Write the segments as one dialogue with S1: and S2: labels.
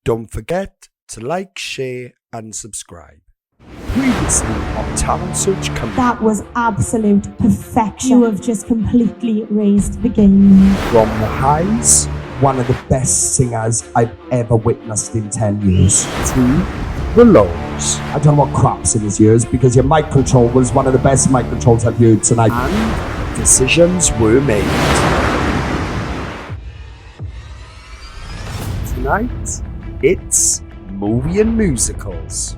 S1: Don't forget to like, share and subscribe. Previously on Talent Search Cymru.
S2: That was absolute perfection. You have just completely raised the game.
S1: From the highs
S3: One of the best singers I've ever witnessed in 10 years.
S1: to the lows.
S3: I don't know what crap's in his ears because your mic control was one of the best mic controls I've heard tonight.
S1: And decisions were made. Tonight, it's movie and musicals.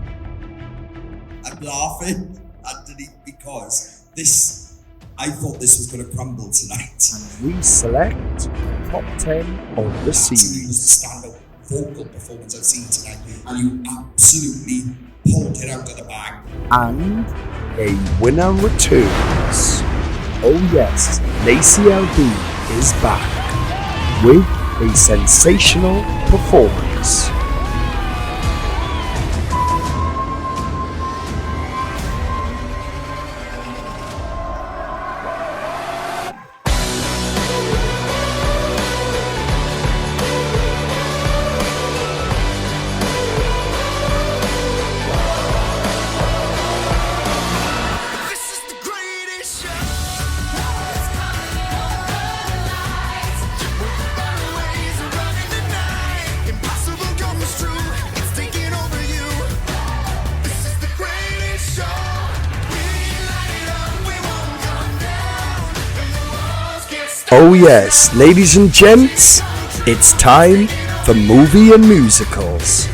S4: I'm laughing underneath because I thought this was going to crumble tonight.
S1: And we select top 10 of the
S4: Absolutely was
S1: series.
S4: the standout vocal performance I've seen tonight, and you absolutely pulled it out of the bag.
S1: And a winner returns. Oh yes, Lacey LB is back with a sensational performance. Oh yes, ladies and gents, it's time for movie and musicals.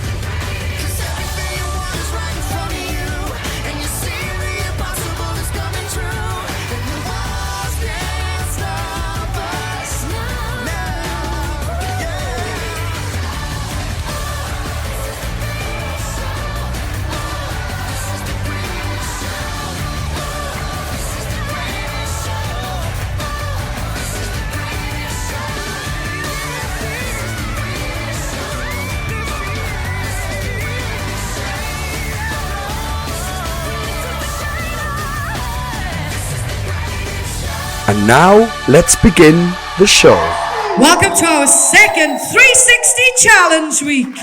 S1: And now, let's begin the show.
S5: Welcome to our second 360 Challenge Week.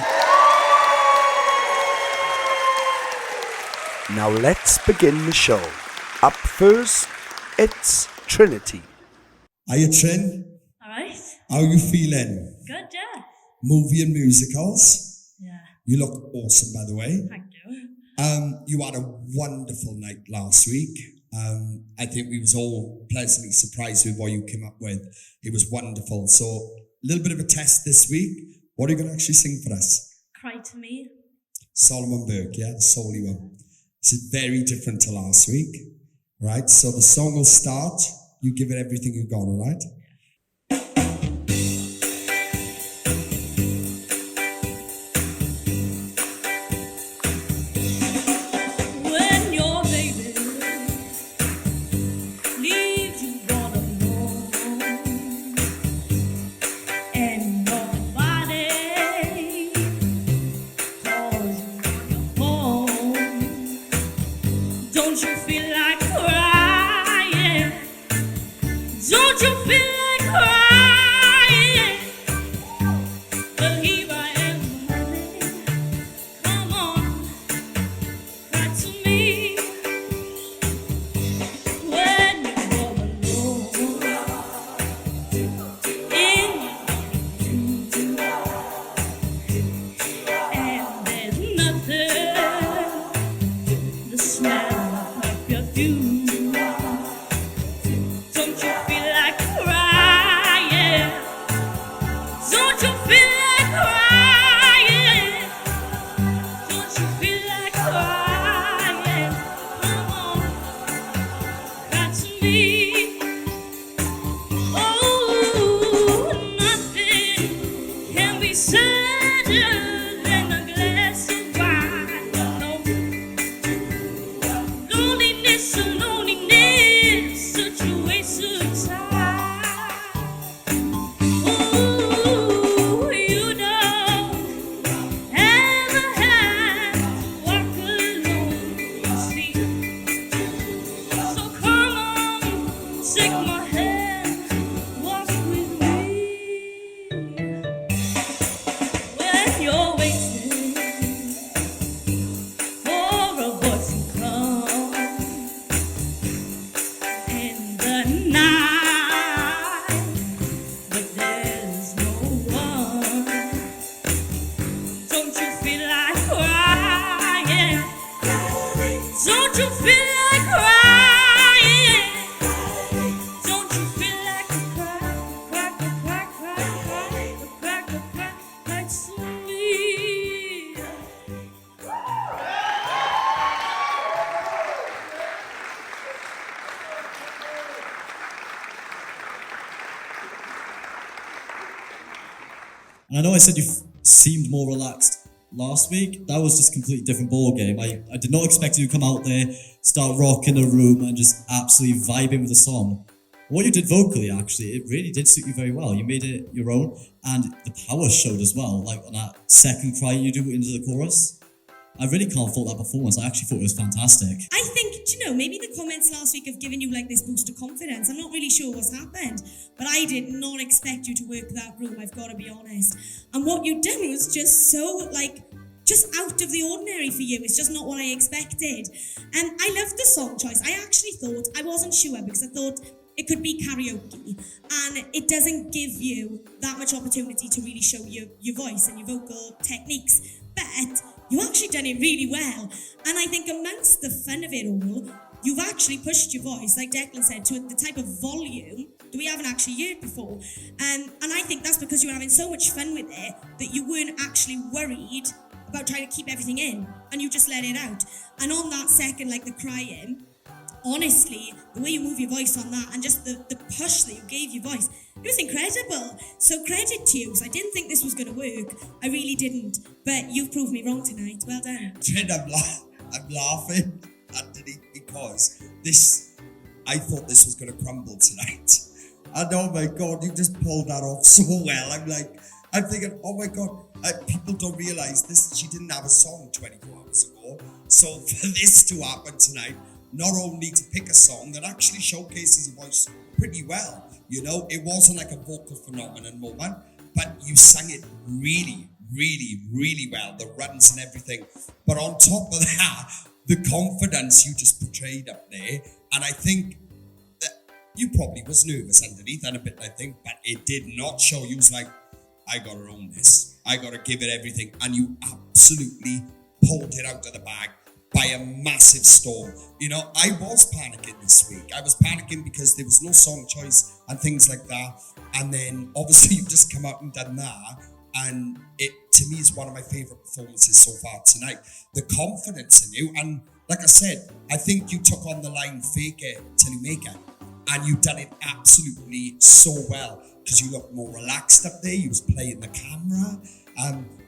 S1: Now let's begin the show. Up first, it's Trinity.
S4: Hiya, Trin.
S5: Alright,
S4: How are you feeling?
S5: good, yeah.
S4: Movie and musicals.
S5: Yeah,
S4: You look awesome, by the way.
S5: thank you.
S4: You had a wonderful night last week. I think we was all pleasantly surprised with what you came up with. It was wonderful. So, a little bit of a test this week. What are you going to actually sing for us?
S5: Cry to me.
S4: Solomon Burke, yeah, the soul-y one. This is very different to last week, right? So the song will start. You give it everything you got, all right?
S5: When your baby leaves you all alone, and nobody calls you home, don't you feel like crying? Don't you feel like crying? Well, here I am, honey. Come on, cry to me. When you're alone, and there's nothing, the smell of perfume. Don't you feel like crying? Don't you feel like crying? Don't you feel like crying? Come on, cry to me. Oh, nothing can be sadder than a glass of wine. No. Loneliness, such a waste of time. Ooh, you don't ever have to walk alone, you see. So come on, take my hand, walk with me. When you're
S6: waiting for a voice to come in the night, but there's no one. Don't you feel like crying? Don't you feel like crying? Don't you feel like a crack, like sweet?
S7: And I know I said you seemed more relaxed last week. That was just a completely different ball game. I did not expect you to come out there, start rocking the room and just absolutely vibing with the song. What you did vocally, actually, it really did suit you very well. You made it your own, and the power showed as well. Like on that second cry you do into the chorus. I really can't fault that performance. I actually thought it was fantastic.
S6: I think, do you know, maybe the comments last week have given you like this boost of confidence. I'm not really sure what's happened, but I did not expect you to work that room, I've got to be honest. And what you done was just so, like, just out of the ordinary for you. It's just not what I expected. And I loved the song choice. I actually thought, I wasn't sure because I thought it could be karaoke, and it doesn't give you that much opportunity to really show your voice and your vocal techniques. But you actually done it really well, and I think amongst the fun of it all, you've actually pushed your voice, like Declan said, to the type of volume that we haven't actually heard before. And I think that's because you were having so much fun with it that you weren't actually worried about trying to keep everything in, and you just let it out. And on that second, like the crying, honestly, the way you move your voice on that and just the push that you gave your voice, it was incredible. So credit to you, because I didn't think this was going to work. I really didn't. But you've proved me wrong tonight. Well done.
S4: Trin, I'm laughing, Anthony, because I thought this was going to crumble tonight. And oh my God, you just pulled that off so well. I'm thinking, oh my God, people don't realise this. She didn't have a song 24 hours ago. So for this to happen tonight, not only to pick a song that actually showcases your voice pretty well, you know, it wasn't like a vocal phenomenon moment, but you sang it really, really, really well, the runs and everything. But on top of that, the confidence you just portrayed up there, and I think that you probably was nervous underneath and a bit, I think, but it did not show. You was like, I gotta own this. I gotta give it everything. And you absolutely pulled it out of the bag by a massive storm. You know, I was panicking this week. I was panicking because there was no song choice and things like that. And then obviously you've just come out and done that. And it, to me, is one of my favourite performances so far tonight. The confidence in you. And like I said, I think you took on the line fake it till you make it. And you done it absolutely so well. Because you looked more relaxed up there. You was playing the camera.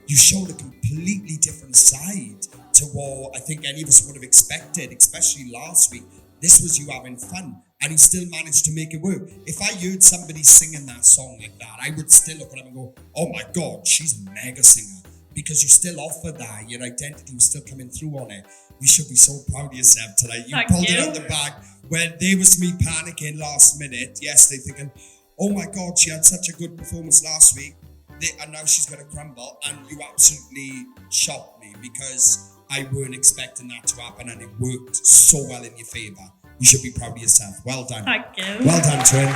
S4: You showed a completely different side to what I think any of us would have expected, especially last week. This was you having fun, and you still managed to make it work. If I heard somebody singing that song like that, I would still look at them and go, oh my God, she's a mega singer. Because you still offered that, your identity was still coming through on it. You should be so proud of yourself tonight. You pulled it out the bag when there was me panicking last minute. Yes, they thinking, oh my God, she had such a good performance last week, and now she's going to crumble. And you absolutely shocked me because I weren't expecting that to happen, and it worked so well in your favour. You should be proud of yourself. Well done.
S6: Thank you.
S4: Well done, Trin.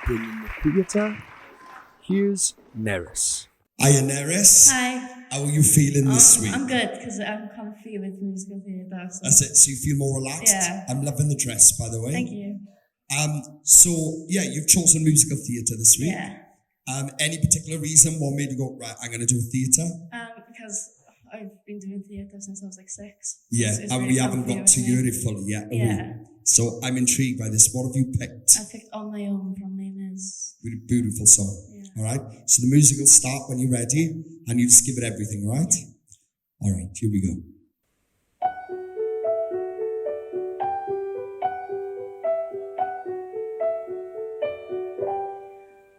S1: Bringing the theatre, here's Neris.
S4: Hiya, Neris.
S6: Hi.
S4: How are you feeling this week?
S6: I'm good because I'm comfy with musical theatre. So.
S4: That's it. So you feel more relaxed?
S6: Yeah.
S4: I'm loving the dress, by the way.
S6: Thank you.
S4: So yeah, you've chosen musical theatre this week.
S6: Yeah.
S4: Any particular reason what made you go, right, I'm going to do theatre?
S6: Because I've been doing theatre since I was like 6.
S4: Yeah,
S6: It's
S4: and
S6: really
S4: we haven't
S6: comfy
S4: got to
S6: with
S4: hear
S6: me.
S4: it fully yet. have we?
S6: Yeah.
S4: So I'm intrigued by this. What have you picked?
S6: I picked On My Own from Les Mis.
S4: Beautiful song.
S6: Yeah.
S4: All right. So the music will start when you're ready, and you just give it everything, all right? All right, here we go.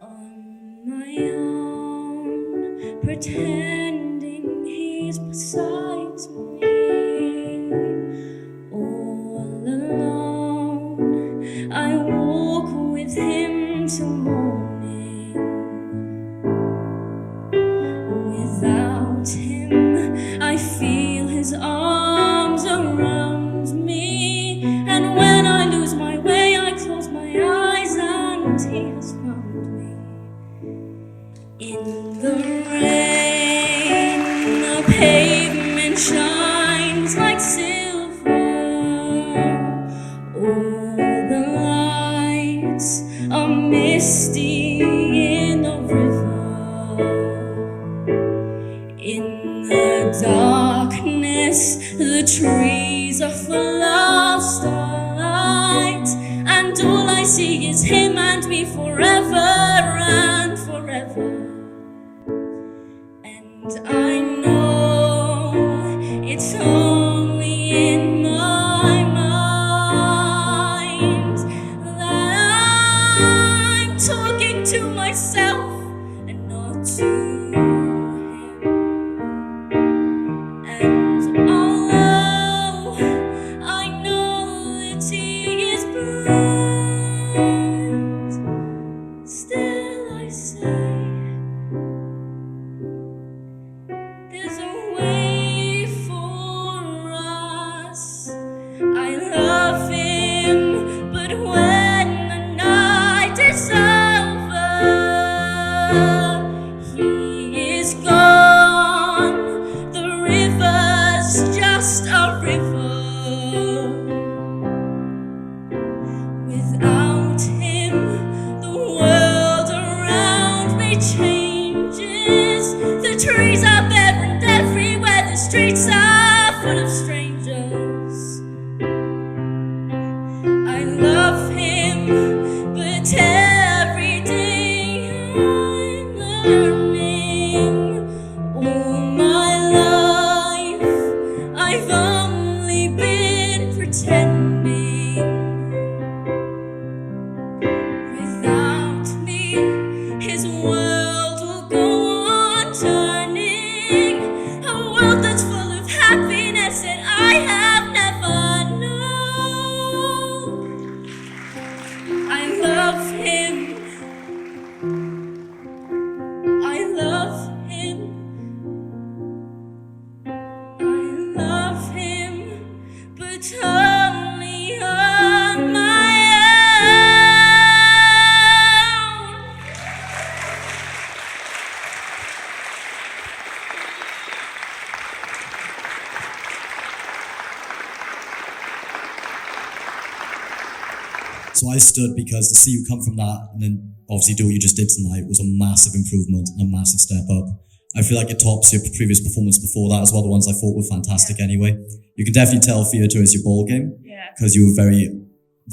S6: On my own, pretending he's beside me. All alone, I walk with him till morning. In the rain, the pavement shines like silver. All the lights are misty in the river. In the darkness, the trees are full of starlight, and all I see is him and me forever and forever. And I know it's only in my mind that I'm talking to myself and not to him. And although I know that he is bright, still I say there's a way for us. I love him, but when the night is over, he is gone. The river's just a river. Without him, the world around me changes. The trees are bare and everywhere the streets are full of strangers. I love him, but every day I'm learning. All my life I've only been pretending. Without me, his world will go on turning. A world that's full of happiness that I have never known. I love him. I love him. I love him, but only on my own.
S7: So I stood because to see you come from that and then obviously do what you just did tonight was a massive improvement and a massive step up. I feel like it tops your previous performance before that as well, the ones I thought were fantastic anyway. You can definitely tell theatre is your ball game because you were very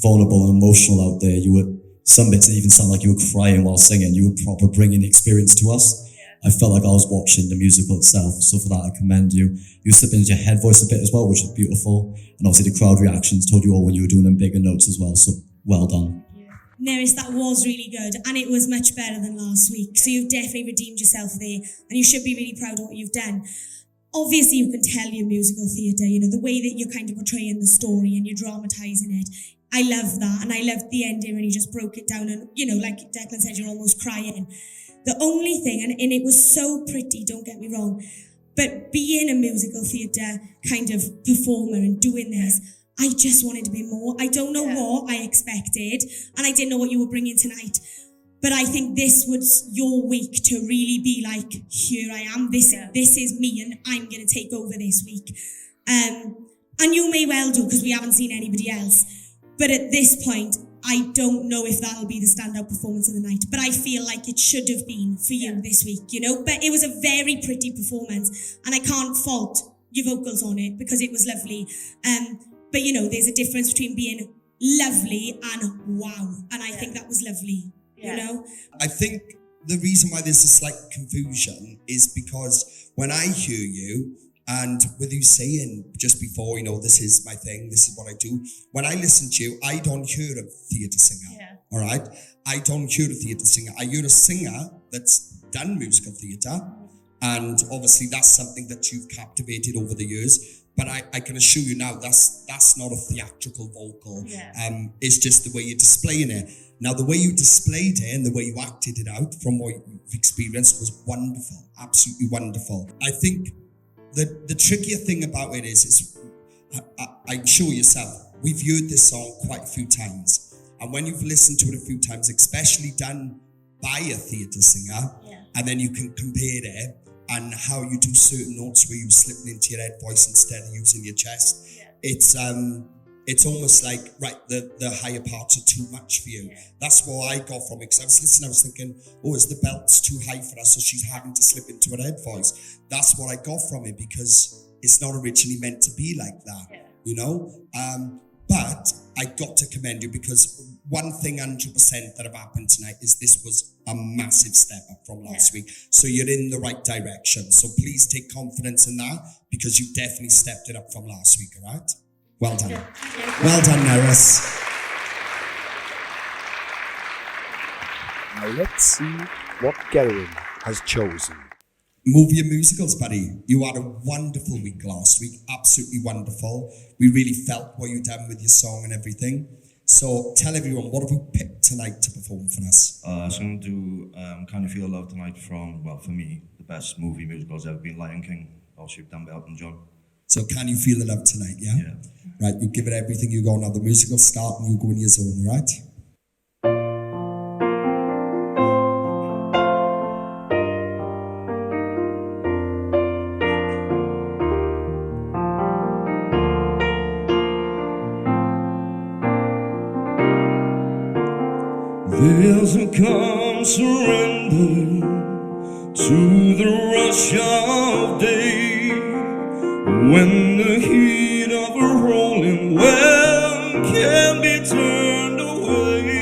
S7: vulnerable and emotional out there. You were, some bits it even sounded like you were crying while singing. You were proper bringing the experience to us. I felt like I was watching the musical itself, so for that I commend you. You slipped into your head voice a bit as well, which is beautiful, and obviously the crowd reactions told you all when you were doing them bigger notes as well, so well done.
S6: Nerys, that was really good, and it was much better than last week. So you've definitely redeemed yourself there, and you should be really proud of what you've done. Obviously, you can tell your musical theatre, you know, the way that you're kind of portraying the story and you're dramatising it. I love that, and I loved the ending when you just broke it down and, you know, like Declan said, you're almost crying. The only thing, and it was so pretty, don't get me wrong, but being a musical theatre kind of performer and doing this, I just wanted to be more. I don't know what I expected, and I didn't know what you were bringing tonight. But I think this was your week to really be like, here I am, this is me, and I'm going to take over this week. And you may well do, because we haven't seen anybody else. But at this point, I don't know if that'll be the standout performance of the night. But I feel like it should have been for you this week, you know? But it was a very pretty performance, and I can't fault your vocals on it, because it was lovely. But, you know, there's a difference between being lovely and wow. And I think that was lovely, you know?
S4: I think the reason why there's a slight confusion is because when I hear you, and with you saying just before, you know, this is my thing, this is what I do, when I listen to you, I don't hear a theatre singer, all right? I don't hear a theatre singer. I hear a singer that's done musical theatre, and obviously that's something that you've captivated over the years. But I can assure you now, that's not a theatrical vocal. It's just the way you're displaying it. Now, the way you displayed it and the way you acted it out from what you've experienced was wonderful, absolutely wonderful. I think the trickier thing about it is I'm sure yourself, we've heard this song quite a few times. And when you've listened to it a few times, especially done by a theatre singer, and then you can compare it and how you do certain notes where you're slipping into your head voice instead of using your chest. It's almost like, right, the higher parts are too much for you. That's what I got from it, because I was listening, I was thinking, oh, is the belt's too high for us, so she's having to slip into her head voice. That's what I got from it, because it's not originally meant to be like that, you know? But I got to commend you, because one thing 100% that have happened tonight is this was a massive step up from last week. So you're in the right direction. So please take confidence in that, because you definitely stepped it up from last week, all right? Well done. Well done, Neris.
S1: Now let's see what Gerwin has chosen.
S4: Movie and musicals, buddy. You had a wonderful week last week. Absolutely wonderful. We really felt what you done with your song and everything. So tell everyone, what have we picked tonight to perform for us?
S8: So I'm going to do Can You Feel the Love tonight from, well, for me, the best movie musicals ever been, Lion King, also done by Elton John.
S4: So Can You Feel the Love tonight, yeah?
S8: Yeah.
S4: Right, you give it everything you go now. The musical start and you go in your zone, right?
S8: There's a calm surrender to the rush of day, when the heat of a rolling well can be turned away.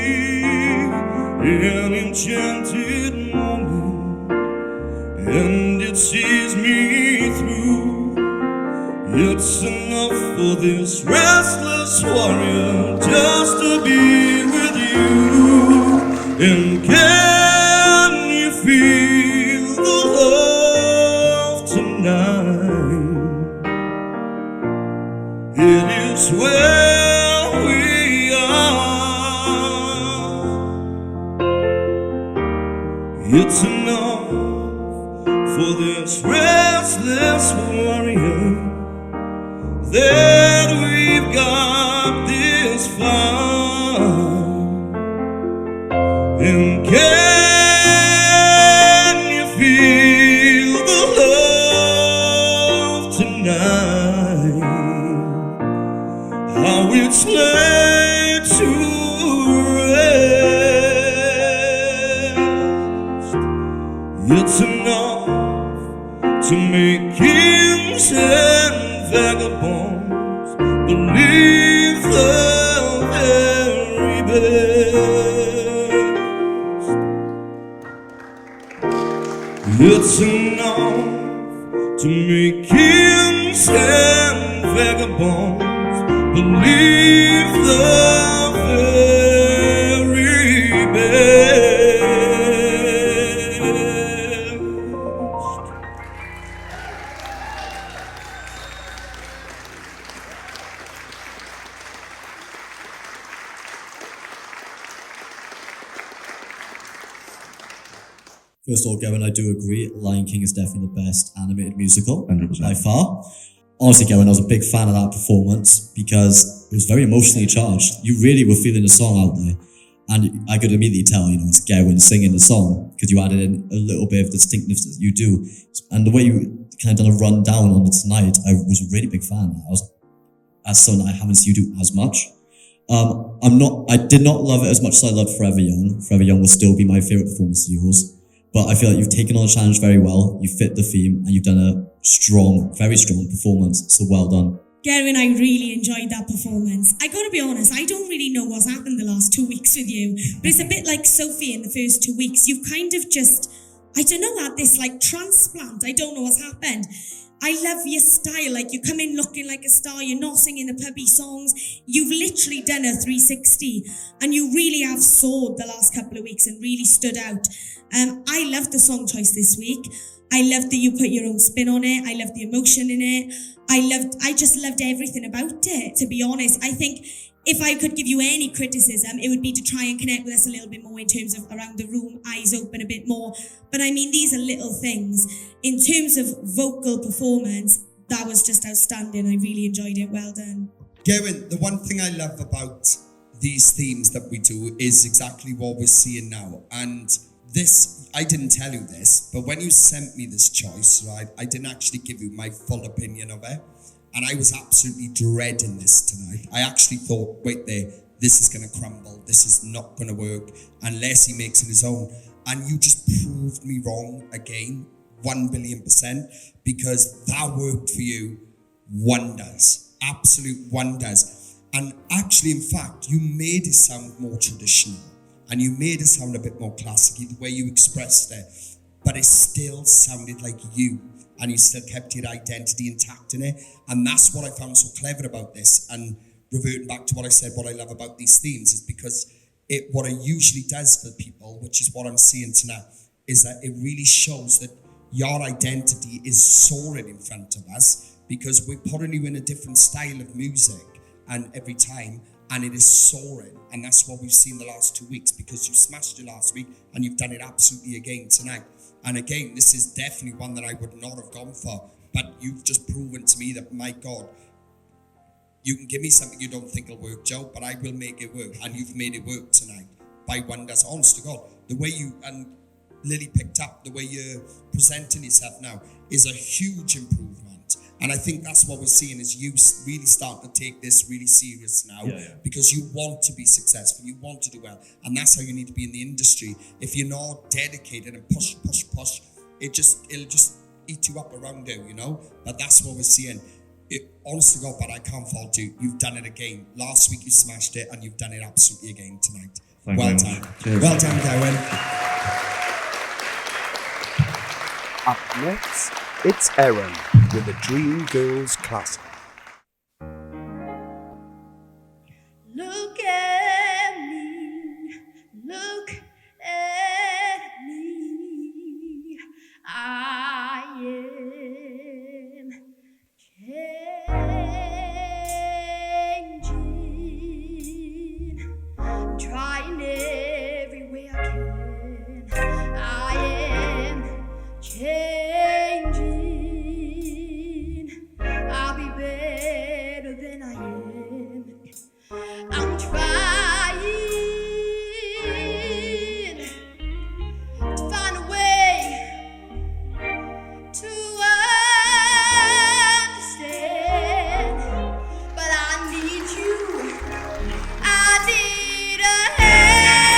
S8: An enchanted moment, and it sees me through. It's enough for this restless warrior just to be with you. And can you feel the love tonight? It is where we are. It's enough for this restless warrior that we've got this far. And can you feel the love tonight? How it's laid to rest. It's enough to make kings and vagabonds believe the very best. It's enough to make kings and vagabonds believe the very best.
S7: First of all, Gavin, I do agree. Lion King is definitely the best animated musical
S8: 100%.
S7: by far. Honestly, Gavin, I was a big fan of that performance because it was very emotionally charged. You really were feeling the song out there. And I could immediately tell, it's Gavin singing the song because you added in a little bit of distinctiveness that you do. And the way you kind of done a rundown on it tonight, I was a really big fan. As someone I haven't seen you do as much. I did not love it as much as I loved Forever Young. Forever Young will still be my favourite performance of yours. But I feel like you've taken on the challenge very well. You fit the theme and you've done a very strong performance. So well done.
S6: Gerwin, I really enjoyed that performance. I gotta be honest, I don't really know what's happened the last 2 weeks with you, but it's a bit like Sophie in the first 2 weeks. You've kind of just, I don't know, had this like transplant. I don't know what's happened. I love your style. Like you come in looking like a star. You're not singing the puppy songs. You've literally done a 360 and you really have soared the last couple of weeks and really stood out. I loved the song choice this week. I loved that you put your own spin on it. I loved the emotion in it. I just loved everything about it, to be honest. I think if I could give you any criticism, it would be to try and connect with us a little bit more in terms of around the room, eyes open a bit more. But I mean, these are little things. In terms of vocal performance, that was just outstanding. I really enjoyed it. Well done.
S4: Gerwin, the one thing I love about these themes that we do is exactly what we're seeing now. And this, I didn't tell you this, but when you sent me this choice, right, I didn't actually give you my full opinion of it. And I was absolutely dreading this tonight. I actually thought, wait there, this is going to crumble. This is not going to work unless he makes it his own. And you just proved me wrong again, 1,000,000,000%, because that worked for you wonders, absolute wonders. And actually, in fact, you made it sound more traditional and you made it sound a bit more classic, the way you expressed it, but it still sounded like you. And you still kept your identity intact in it. And that's what I found so clever about this. And reverting back to what I said, what I love about these themes is because what it usually does for people, which is what I'm seeing tonight, is that it really shows that your identity is soaring in front of us, because we're putting you in a different style of music and every time, and it is soaring. And that's what we've seen the last 2 weeks, because you smashed it last week and you've done it absolutely again tonight. And again, this is definitely one that I would not have gone for, but you've just proven to me that, my God, you can give me something you don't think will work, Joe, but I will make it work. And you've made it work tonight by wonders. Honest to God, the way you and Lily picked up, the way you're presenting yourself now is a huge improvement. And I think that's what we're seeing, is you really start to take this really serious now, because you want to be successful, you want to do well, and that's how you need to be in the industry. If you're not dedicated and push, it'll just eat you up around there, you know. But that's what we're seeing. Honest to God, but I can't fault you. You've done it again. Last week you smashed it, and you've done it absolutely again tonight. Well done. Well done, Darren.
S1: Up next, it's Erin with the Dream Girls Classic.
S2: Look at me, look at me. I am changing, trying every way I can. I am changing. I'll be better than I am. I'm trying to find a way to understand, but I need you. I need a hand.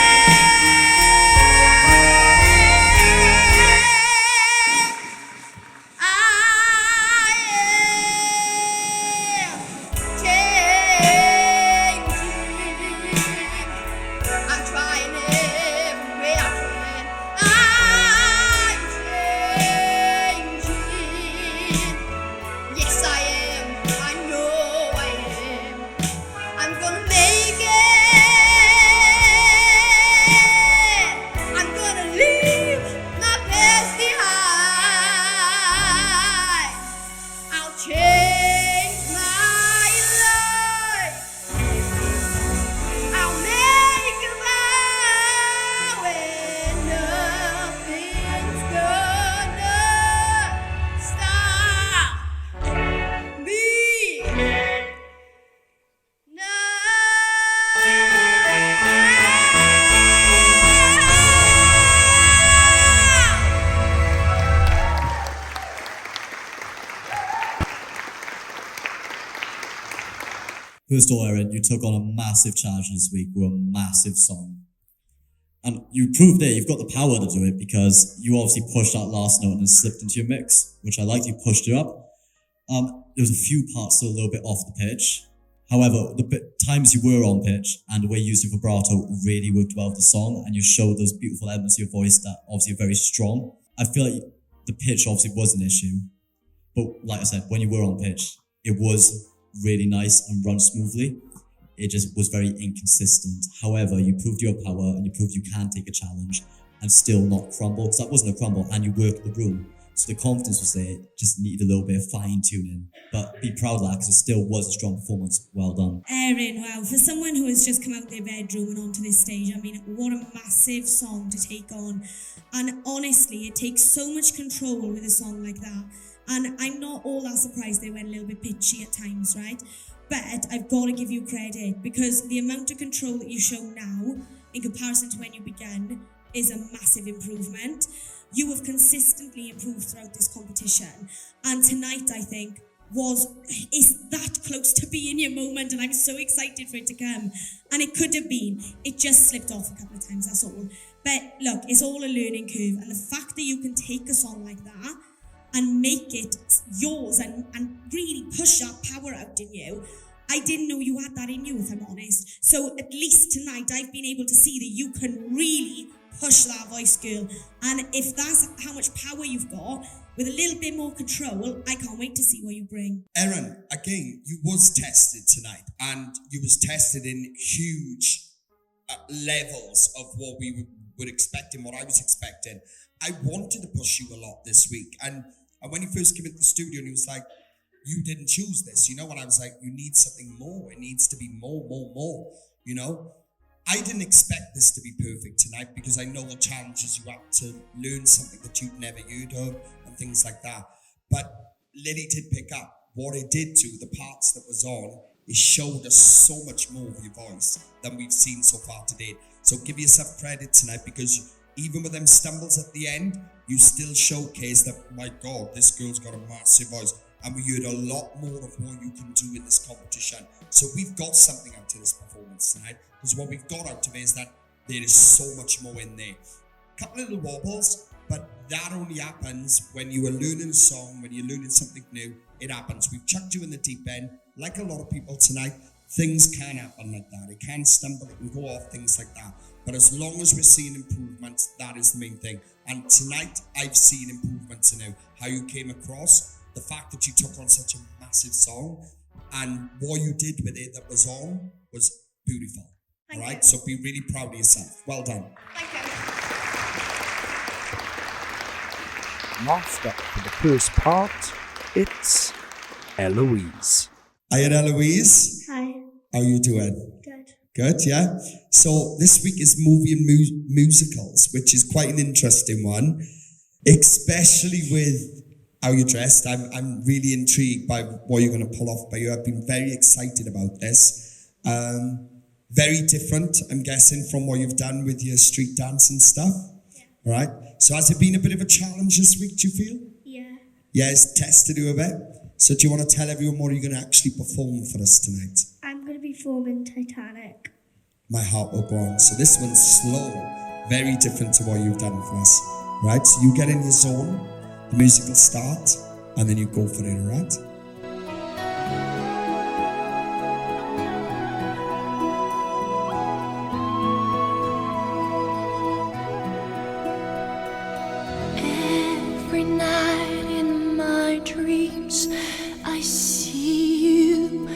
S2: I am changing. I'm trying every way I can. I'm changing. Yes, I am. I know I am. I'm gonna make it. I'm gonna leave my past behind. I'll change my life. I'll make a vow when nothing's gonna stop me
S7: First of all, Erin, you took on a massive challenge this week with a massive song. And you proved that you've got the power to do it, because you obviously pushed that last note and then slipped into your mix, which I liked. You pushed it up. There was a few parts that were a little bit off the pitch. However, the times you were on pitch and the way you used your vibrato really worked well with the song, and you showed those beautiful elements of your voice that obviously are very strong. I feel like the pitch obviously was an issue, but like I said, when you were on pitch, it was really nice and run smoothly. It just was very inconsistent. However, you proved your power and you proved you can take a challenge and still not crumble, because that wasn't a crumble, and you worked the room. So the confidence was there, just needed a little bit of fine tuning. But be proud of that, because it still was a strong performance. Well done.
S6: Erin, wow, for someone who has just come out their bedroom and onto this stage, I mean, what a massive song to take on. And honestly, it takes so much control with a song like that. And I'm not all that surprised they went a little bit pitchy at times, right? But I've got to give you credit, because the amount of control that you show now in comparison to when you began is a massive improvement. You have consistently improved throughout this competition, and tonight I think is that close to being your moment, and I'm so excited for it to come. And it could have been, it just slipped off a couple of times, that's all. But look, it's all a learning curve, and the fact that you can take a song like that and make it yours and really push that power out in you, I didn't know you had that in you, if I'm honest. So at least tonight I've been able to see that you can really push that voice, girl. And if that's how much power you've got, with a little bit more control, I can't wait to see what you bring.
S4: Erin, again, you was tested tonight, and you was tested in huge levels of what we were expecting, what I was expecting. I wanted to push you a lot this week, and when you first came into the studio, and he was like, you didn't choose this, you know, and I was like, you need something more. It needs to be more, you know. I didn't expect this to be perfect tonight because I know the challenges you have to learn something that you've never heard of and things like that. But Lily did pick up. What it did to the parts that was on, it showed us so much more of your voice than we've seen so far today. So give yourself credit tonight, because even with them stumbles at the end, you still showcase that, my God, this girl's got a massive voice. And we heard a lot more of what you can do in this competition. So we've got something out of this performance tonight, because what we've got out of it is that there is so much more in there. A couple of little wobbles, but that only happens when you are learning a song, when you're learning something new. It happens. We've chucked you in the deep end. Like a lot of people tonight, things can happen like that. It can stumble, it can go off, things like that. But as long as we're seeing improvements, that is the main thing. And tonight, I've seen improvements in how you came across, the fact that you took on such a massive song, and what you did with it that was on was beautiful.
S2: Thank
S4: all right,
S2: you.
S4: so be really proud of yourself. Well done.
S2: Thank you.
S1: Last up for the first part, it's Eloise.
S4: Hiya, Eloise.
S2: Hi.
S4: How you doing?
S2: Good.
S4: Good, yeah? So this week is movie and musicals, which is quite an interesting one, especially with how you're dressed. I'm really intrigued by what you're going to pull off by you. I've been very excited about this. Very different, I'm guessing, from what you've done with your street dance and stuff. Yeah. Right? So has it been a bit of a challenge this week, do you feel?
S2: Yeah.
S4: Yeah, it's tested you a bit. So do you want to tell everyone what you're going to actually perform for us tonight?
S2: I'm going to be performing Titanic.
S4: My heart will go on. So this one's slow, very different to what you've done for us. Right? So you get in your zone, the music will start, and then you go for it, alright?
S9: Every night in my dreams, I see you,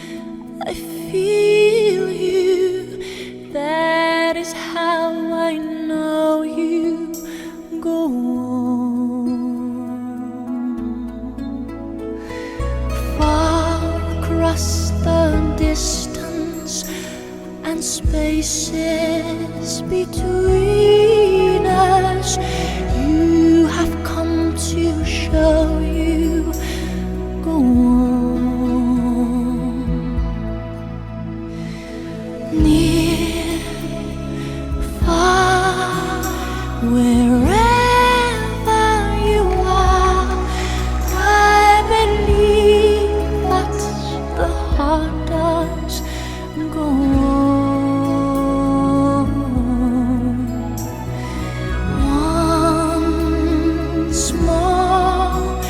S9: I feel you. That is how I know you. Go on. Far across the distance and spaces between us, you have come to show you. Go on. Near, far, wherever you are, I believe that the heart does. Go on. Once more,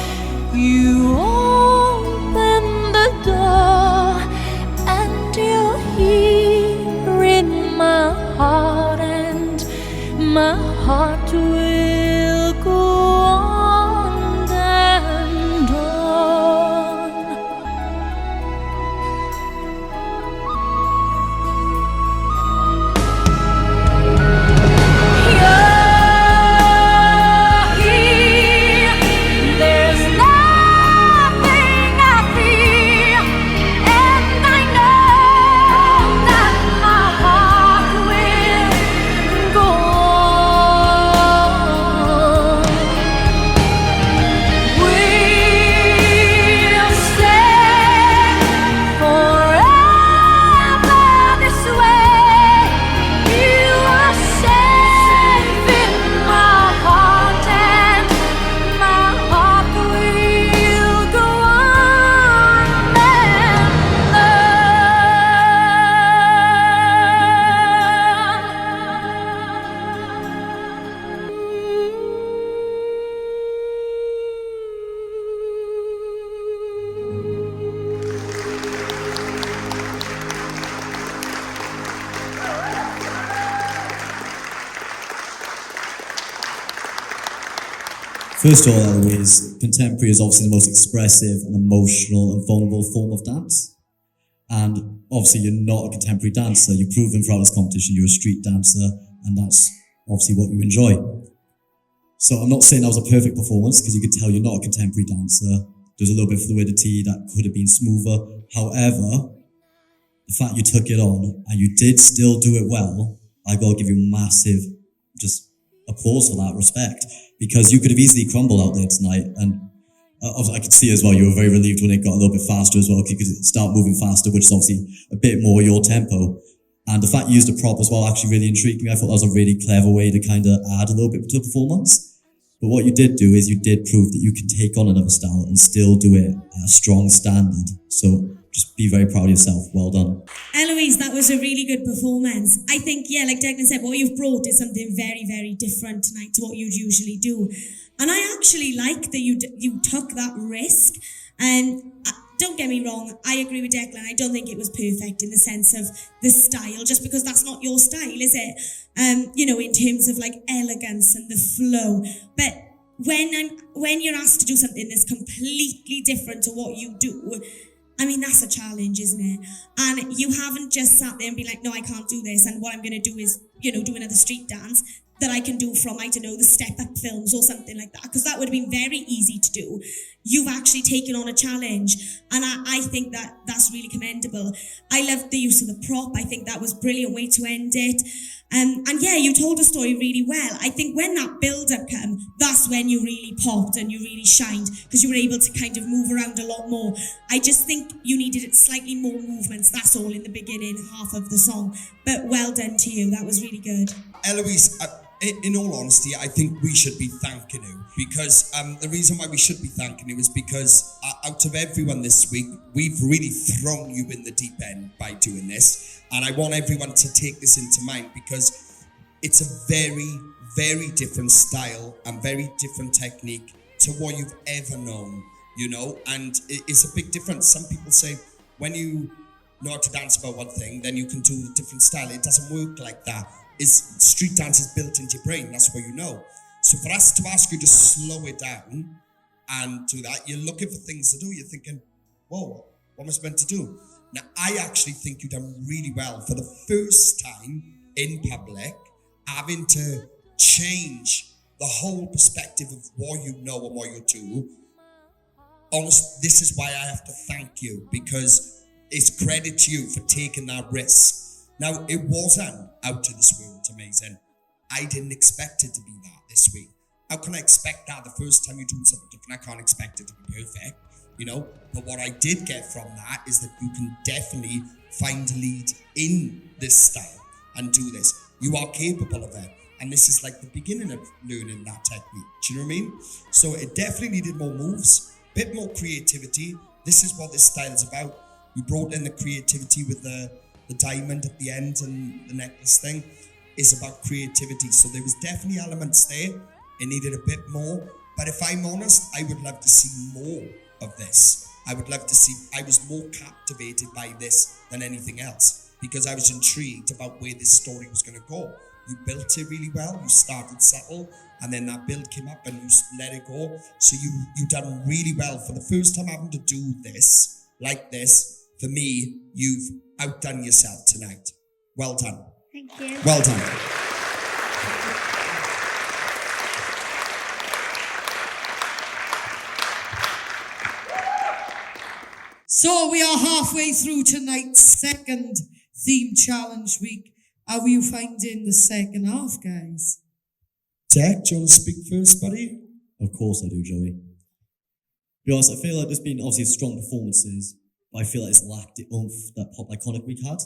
S7: First of all, Eloise, contemporary is obviously the most expressive and emotional and vulnerable form of dance. And obviously you're not a contemporary dancer. You've proven throughout this competition you're a street dancer, and that's obviously what you enjoy. So I'm not saying that was a perfect performance, because you could tell you're not a contemporary dancer. There's a little bit of fluidity that could have been smoother. However, the fact you took it on and you did still do it well, I gotta give you massive just applause for that, respect, because you could have easily crumbled out there tonight. And I could see as well you were very relieved when it got a little bit faster as well, because you could start moving faster, which is obviously a bit more your tempo. And the fact you used a prop as well actually really intrigued me. I thought that was a really clever way to kind of add a little bit to the performance. But what you did do is you did prove that you can take on another style and still do it at a strong standard. So just be very proud of yourself. Well done.
S6: Eloise, that was a really good performance. I think, yeah, like Declan said, what you've brought is something very, very different tonight to what you'd usually do. And I actually like that you took that risk. And don't get me wrong, I agree with Declan. I don't think it was perfect in the sense of the style, just because that's not your style, is it? In terms of like elegance and the flow. But when you're asked to do something that's completely different to what you do, I mean, that's a challenge, isn't it? And you haven't just sat there and been like, no, I can't do this. And what I'm going to do is, do another street dance that I can do from, I don't know, the Step Up films or something like that, because that would have been very easy to do. You've actually taken on a challenge, and I think that's really commendable. I loved the use of the prop. I think that was a brilliant way to end it. And yeah, you told the story really well. I think when that build-up came, that's when you really popped and you really shined, because you were able to kind of move around a lot more. I just think you needed slightly more movements, that's all, in the beginning half of the song. But well done to you, that was really good.
S4: Eloise, in all honesty, I think we should be thanking you, because the reason why we should be thanking you is because out of everyone this week, we've really thrown you in the deep end by doing this. And I want everyone to take this into mind, because it's a very, very different style and very different technique to what you've ever known, and it's a big difference. Some people say when you know how to dance about one thing, then you can do a different style. It doesn't work like that. Street dance is built into your brain, that's what you know. So for us to ask you to slow it down and do that, you're looking for things to do, you're thinking, whoa, what am I meant to do? Now, I actually think you've done really well for the first time in public, having to change the whole perspective of what you know and what you do. Honestly, this is why I have to thank you, because it's credit to you for taking that risk. Now, it wasn't out of this world amazing. I didn't expect it to be that this week. How can I expect that the first time you do something different? I can't expect it to be perfect, But what I did get from that is that you can definitely find a lead in this style and do this. You are capable of it. And this is like the beginning of learning that technique. Do you know what I mean? So it definitely needed more moves, bit more creativity. This is what this style is about. You brought in the creativity with the diamond at the end and the necklace thing is about creativity. So there was definitely elements there. It needed a bit more. But if I'm honest, I would love to see more of this. I was more captivated by this than anything else, because I was intrigued about where this story was going to go. You built it really well. You started subtle, and then that build came up and you let it go. So you done really well for the first time having to do this like this. For me, you've outdone yourself tonight. Well done.
S2: Thank you.
S4: Well done.
S5: So we are halfway through tonight's second theme challenge week. How are you finding the second half, guys?
S4: Jack, do you want to speak first, buddy?
S7: Of course I do, Joey. To be honest, I feel like there's been obviously strong performances, but I feel like it's lacked the oomph that Pop Iconic Week had.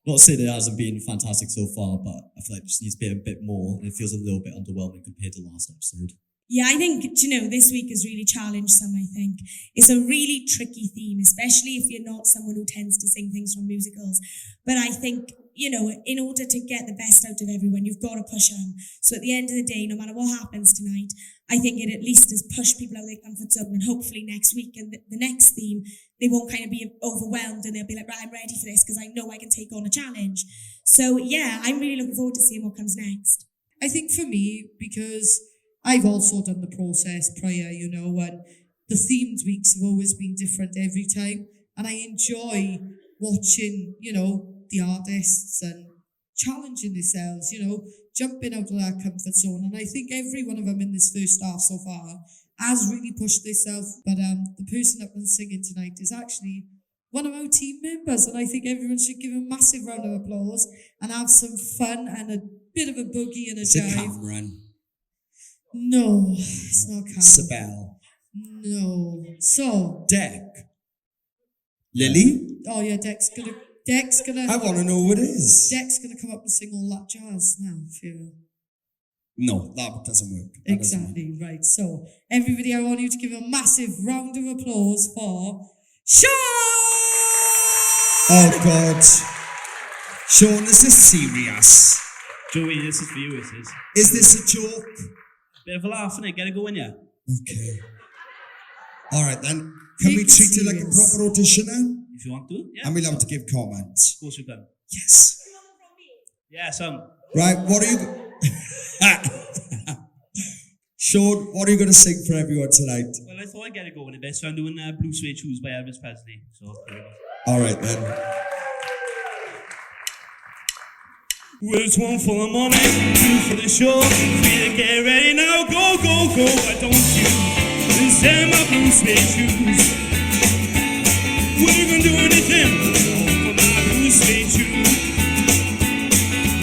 S7: Not to say that it hasn't been fantastic so far, but I feel like it just needs to be a bit more, and it feels a little bit underwhelming compared to last episode.
S6: Yeah, I think, this week has really challenged some, I think. It's a really tricky theme, especially if you're not someone who tends to sing things from musicals. But I think, in order to get the best out of everyone, you've got to push on. So at the end of the day, no matter what happens tonight, I think it at least has pushed people out of their comfort zone, and hopefully next week and the next theme, they won't kind of be overwhelmed and they'll be like, right, I'm ready for this because I know I can take on a challenge. So yeah, I'm really looking forward to seeing what comes next.
S5: I think for me, because I've also done the process prior, you know, and the themed weeks have always been different every time. And I enjoy watching, you know, the artists and challenging themselves, you know, jumping out of that comfort zone. And I think every one of them in this first half so far has really pushed themselves. But the person up and singing tonight is actually one of our team members, and I think everyone should give him a massive round of applause and have some fun and a bit of a boogie and a
S4: Is it
S5: jive.
S4: Cameron?
S5: No, it's not Cameron.
S4: Sabelle?
S5: No. So,
S4: Deck? Lily?
S5: oh yeah, Deck's
S4: I
S5: gonna
S4: want to know who it is.
S5: Deck's gonna come up and sing all that jazz now for you.
S4: No, that doesn't work. That doesn't work.
S5: Exactly, right. So, everybody, I want you to give a massive round of applause for Sean!
S4: Oh God. Sean, is this serious?
S10: Joey, this is for you, this is.
S4: Is this a joke?
S10: Bit of a laugh, innit? Get it going, yeah?
S4: Okay. Alright then. Can we treat it like a proper audition now?
S10: If you want to, yeah.
S4: And we'll have to give comments.
S10: Of course you can.
S4: Yes.
S10: Yeah,
S4: Right, what are you... Sean, what are you going to sing for everyone tonight?
S10: Well, I thought I'd get it going a bit, so I'm doing Blue Suede Shoes by Elvis Presley. So, there we go.
S4: Alright then.
S10: Well, it's one for the money, two for the show. Three to get ready now, go, go, go. Why don't you send my blue suede shoes? Well, you can do anything for my blue suede shoes.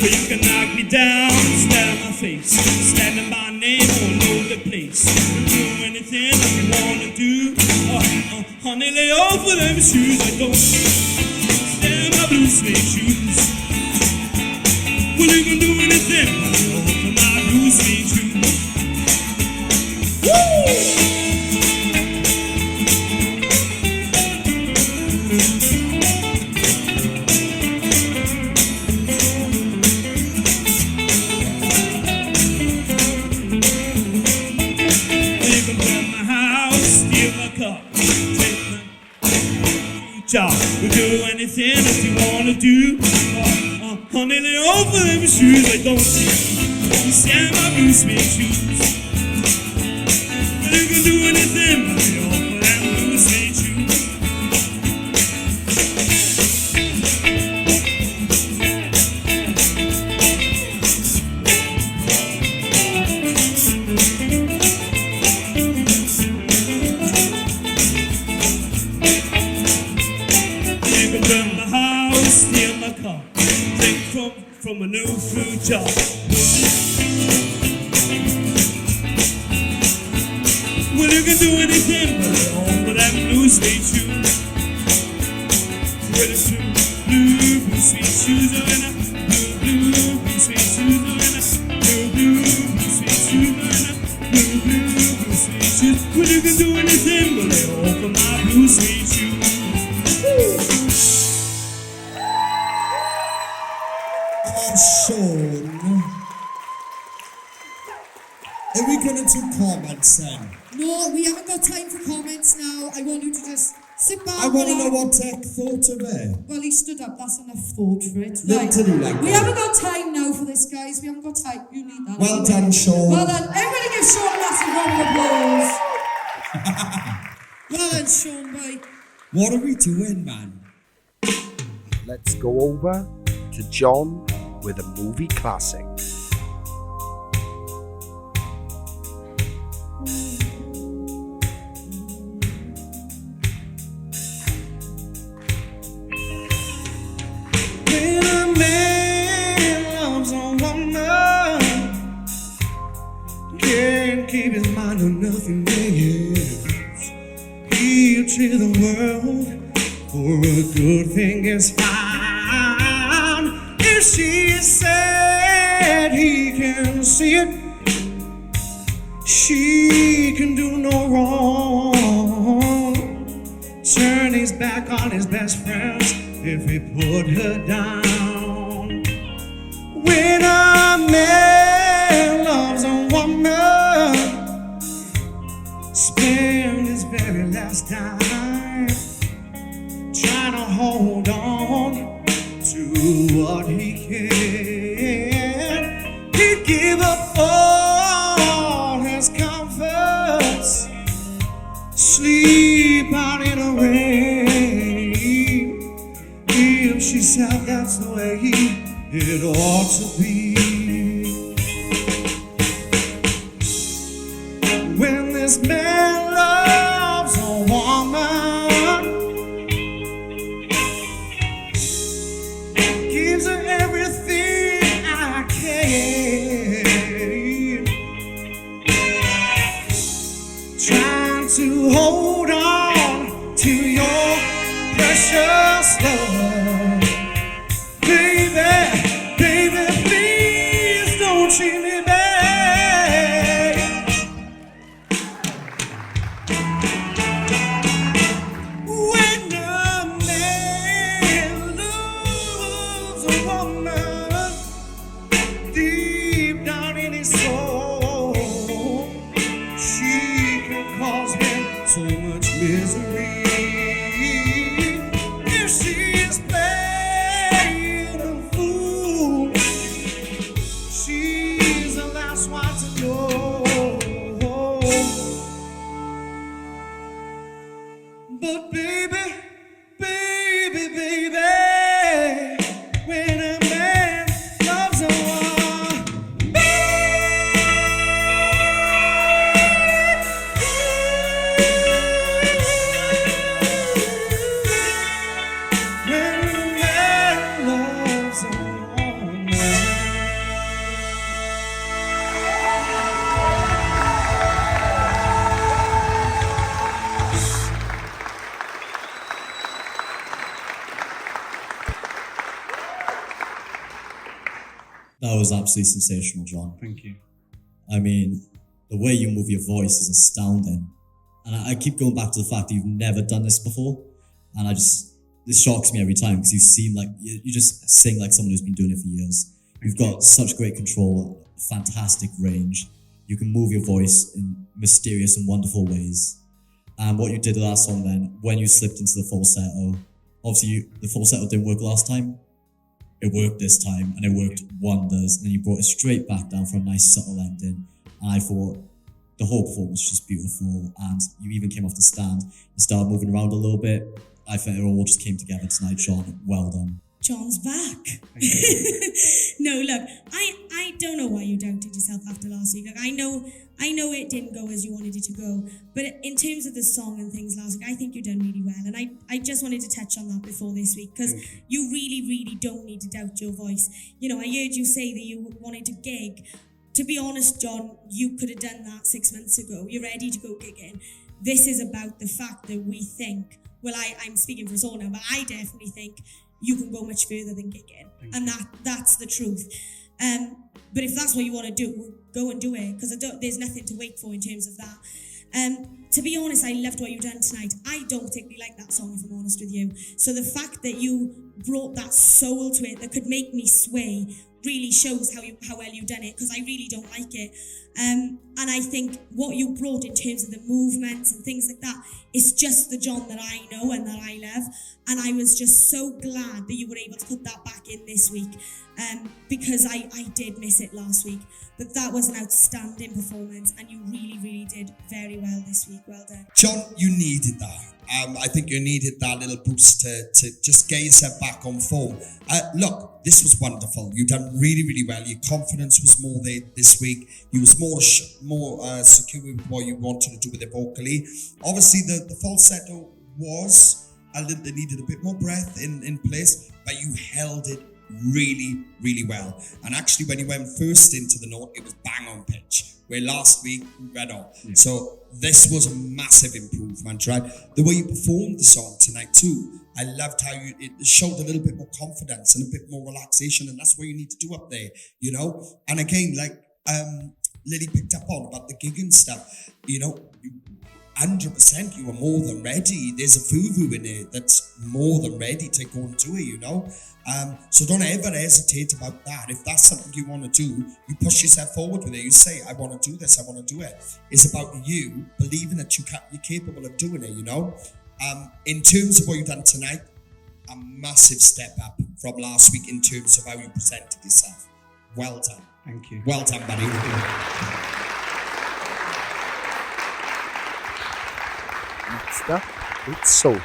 S10: Well, you can knock me down, spat on my face, standing my name all over the place. You can do anything that you wanna do. Honey, lay off with them shoes. I don't stand my blue suede shoes. Well, you can do anything for my blue suede shoes. Woo! You can burn my house, steal my car, take my job. We'll do anything that you wanna do. Honey, lay off of them shoes. I don't stand my blue suede shoes. But you can do anything. Lay off of them blue suede shoes. You can burn my house, steal my car, take from a new fruit jar. Well, you can do anything but all of them blue suede shoes. Well, it's blue suede shoes, oh, and blue suede shoes, oh, and blue suede shoes, oh, and blue suede shoes. Well, you can do anything but lay off of my blue suede shoes.
S4: Oh, Sean. Are we going to do comments then?
S5: No, we haven't got time for comments now. I want you to just sit back.
S4: I want to know what Tech thought of it.
S5: Well, he stood up. That's enough thought for it.
S4: Literally like
S5: we
S4: that.
S5: haven't got time now for this, guys. We haven't got time. You need that.
S4: Well
S5: anyway.
S4: done, Sean.
S5: Well done. Everybody give Sean a massive round of applause. Well done, Sean, boy.
S4: What are we doing, man?
S1: Let's go over to John with a movie classic.
S10: When a man loves a woman, can't keep his mind on nothing else. He'll treat the world for a good thing is found. If she said he can see it, she can do no wrong. Turn his back on his best friends if he put her down. When a man loves a woman, spend his very last dime trying to hold on to what he can. He'd give up all his sleep out in the rain. If she said that's the way it ought to be. When this man loves a woman, gives her everything I can, trying to hold on to your precious love. Baby, baby, please don't treat me bad. When a man loves a woman deep down in his soul, she can cause him so much misery. If she's playing a fool, she's the last one to know. But baby, baby, baby, when a man loves a woman, when a man loves a woman.
S7: That was absolutely sensational, John.
S10: Thank you.
S7: I mean, the way you move your voice is astounding. And I keep going back to the fact that you've never done this before. And this shocks me every time because you seem like, you just sing like someone who's been doing it for years. You've got such great control, fantastic range. You can move your voice in mysterious and wonderful ways. And what you did with that song then, when you slipped into the falsetto, obviously the falsetto didn't work last time. It worked this time, and it worked wonders. And then you brought it straight back down for a nice subtle ending. And I thought the whole performance was just beautiful. And you even came off the stand and started moving around a little bit. I think it all just came together tonight, John. Well done.
S6: John's back. No, look, I don't know why you doubted yourself after last week. Like, I know it didn't go as you wanted it to go, but in terms of the song and things last week, I think you done really well. And I just wanted to touch on that before this week, because you really, really don't need to doubt your voice. You know, I heard you say that you wanted to gig. To be honest, John, you could have done that 6 months ago. You're ready to go gigging. This is about the fact that we think, well, I'm speaking for us all now, but I definitely think you can go much further than gigging. And that's the truth. But if that's what you want to do, go and do it, because there's nothing to wait for in terms of that. To be honest, I loved what you done tonight. I don't particularly like that song, if I'm honest with you. So the fact that you brought that soul to it that could make me sway really shows how well you done it, because I really don't like it. And I think what you brought in terms of the movements and things like that is just the John that I know and that I love. And I was just so glad that you were able to put that back in this week, because I did miss it last week. But that was an outstanding performance, and you really, really did very well this week. Well done.
S4: John, you needed that. I think you needed that little boost to just get yourself back on form. Look, this was wonderful. You done really, really well. Your confidence was more there this week. You was more secure with what you wanted to do with it vocally. Obviously, the falsetto was it needed a bit more breath in place, but you held it really, really well. And actually, when you went first into the note, it was bang on pitch, where last week we read off. Yeah. So this was a massive improvement, right? The way you performed the song tonight too, I loved how it showed a little bit more confidence and a bit more relaxation, and that's what you need to do up there, you know? And again, like Lily picked up on about the gigging stuff, you know, 100% you were more than ready. There's a foo-foo in it that's more than ready to go and do it, you know? So don't ever hesitate about that. If that's something you want to do, you push yourself forward with it. You say, I want to do this, I want to do it. It's about you believing that you're capable of doing it, you know? In terms of what you've done tonight, a massive step up from last week in terms of how you presented yourself. Well done.
S10: Thank you.
S4: Well done, buddy.
S1: Next up, it's Sophie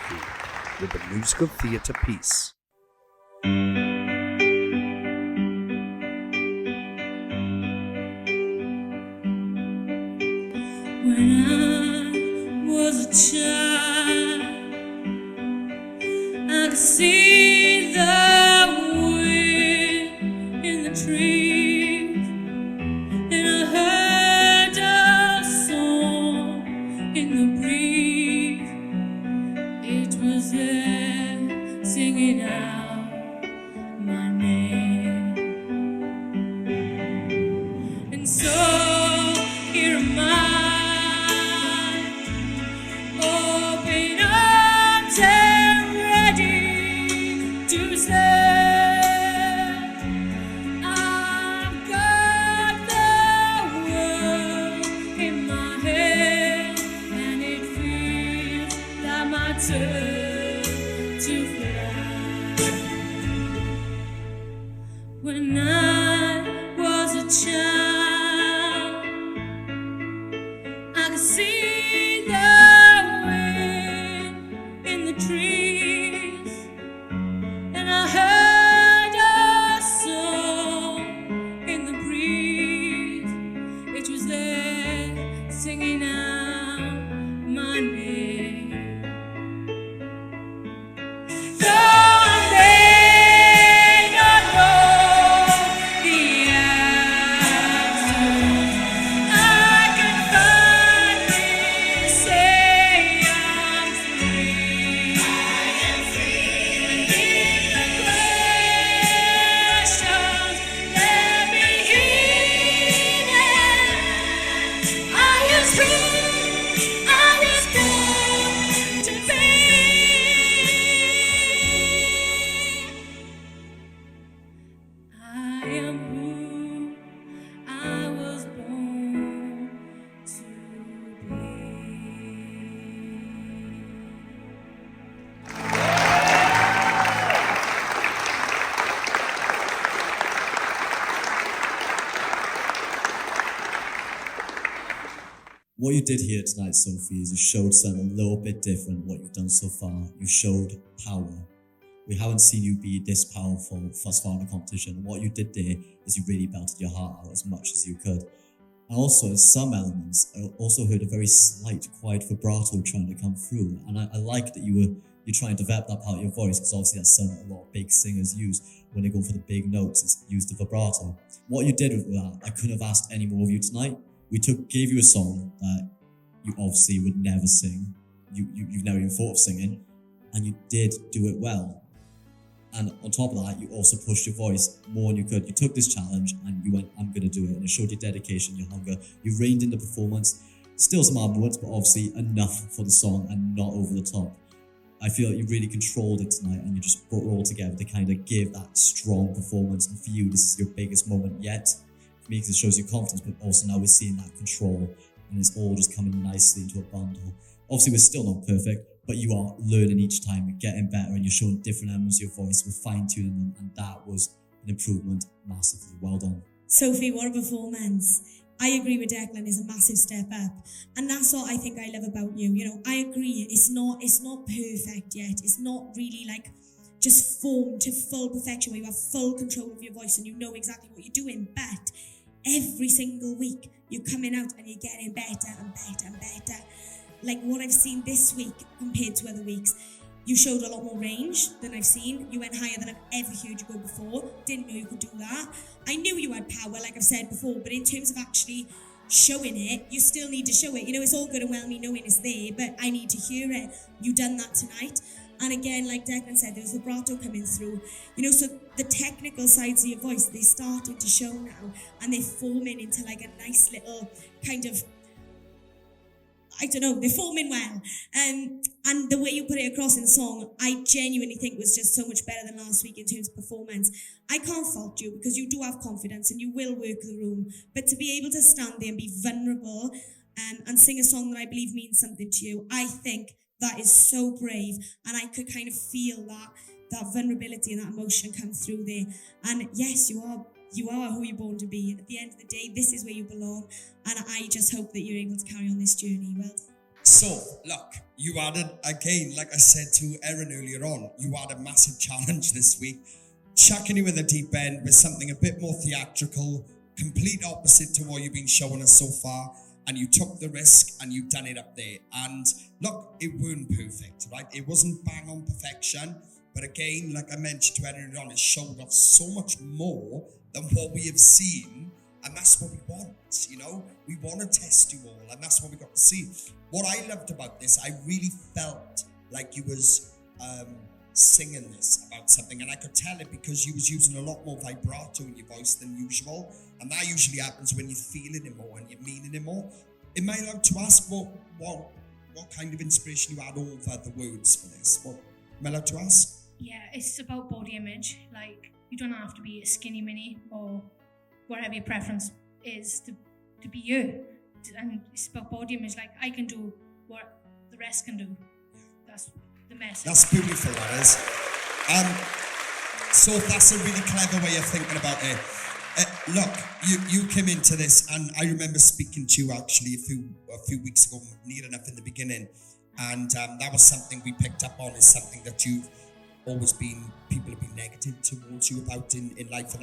S1: with the musical theatre piece.
S10: When I was a child, I could see the wind in the trees, and I heard a song in the breeze. It was there singing out my name, and so here am I. Open arms and ready to serve. I've got the world in my head, and it feels like my turn to fly. When I was a child, I could see trees, and I heard a song in the breeze. It was there singing out my name. Though I may not know the answer, I can finally say I'm free.
S7: What you did here tonight, Sophie, is you showed something a little bit different what you've done so far. You showed power. We haven't seen you be this powerful thus far in the competition. What you did there is you really belted your heart out as much as you could. And also, in some elements, I also heard a very slight, quiet vibrato trying to come through. And I like that you're trying to develop that part of your voice, because obviously that's something a lot of big singers use when they go for the big notes. It's use the vibrato. What you did with that, I couldn't have asked any more of you tonight. We gave you a song that you obviously would never sing. You've never even thought of singing, and you did do it well. And on top of that, you also pushed your voice more than you could. You took this challenge and you went, I'm going to do it. And it showed your dedication, your hunger. You reined in the performance. Still some hard moments, but obviously enough for the song and not over the top. I feel like you really controlled it tonight, and you just brought it all together to kind of give that strong performance. And for you, this is your biggest moment yet. For me, because it shows you confidence, but also now we're seeing that control, and it's all just coming nicely into a bundle. Obviously, we're still not perfect, but you are learning each time, you're getting better, and you're showing different elements of your voice. We're fine-tuning them, and that was an improvement massively. Well done.
S6: Sophie, what a performance. I agree with Declan, it's a massive step up. And that's what I think I love about you. You know, I agree, it's not perfect yet. It's not really like just formed to full perfection where you have full control of your voice and you know exactly what you're doing. But every single week, you're coming out and you're getting better and better and better. Like what I've seen this week compared to other weeks, you showed a lot more range than I've seen. You went higher than I've ever heard you go before. Didn't know you could do that. I knew you had power, like I've said before, but in terms of actually showing it, you still need to show it. You know, it's all good and well me knowing it's there, but I need to hear it. You done that tonight. And again, like Declan said, there was vibrato coming through. You know, so the technical sides of your voice, they're starting to show now, and they're forming into like a nice little kind of, I don't know, they're forming well. And the way you put it across in the song, I genuinely think was just so much better than last week in terms of performance. I can't fault you because you do have confidence and you will work the room. But to be able to stand there and be vulnerable and sing a song that I believe means something to you, I think that is so brave. And I could kind of feel that vulnerability and that emotion come through there. And yes, you are who you're born to be. And at the end of the day, this is where you belong. And I just hope that you're able to carry on this journey. Well done.
S4: So, look, you had it again, like I said to Erin earlier on, you had a massive challenge this week, chucking you in the deep end with something a bit more theatrical, complete opposite to what you've been showing us so far, and you took the risk and you've done it up there. And look, it weren't perfect, right? It wasn't bang on perfection, but again, like I mentioned to Erin earlier on, it showed off so much more than what we have seen. And that's what we want, you know? We want to test you all, and that's what we got to see. What I loved about this, I really felt like you was singing this about something, and I could tell it because you was using a lot more vibrato in your voice than usual, and that usually happens when you're feeling it more and you're meaning it more. Am I allowed to ask what kind of inspiration you had over the words for this? Am I allowed to ask?
S11: Yeah, it's about body image. Like, you don't have to be a skinny mini or whatever your preference is to be you. And it's about body image. Like, I can do what the rest can do. That's the message.
S4: That's beautiful, that is. So that's a really clever way of thinking about it. Look, you came into this, and I remember speaking to you actually a few weeks ago, near enough in the beginning, and that was something we picked up on, is something that you've always been, people have been negative towards you about in life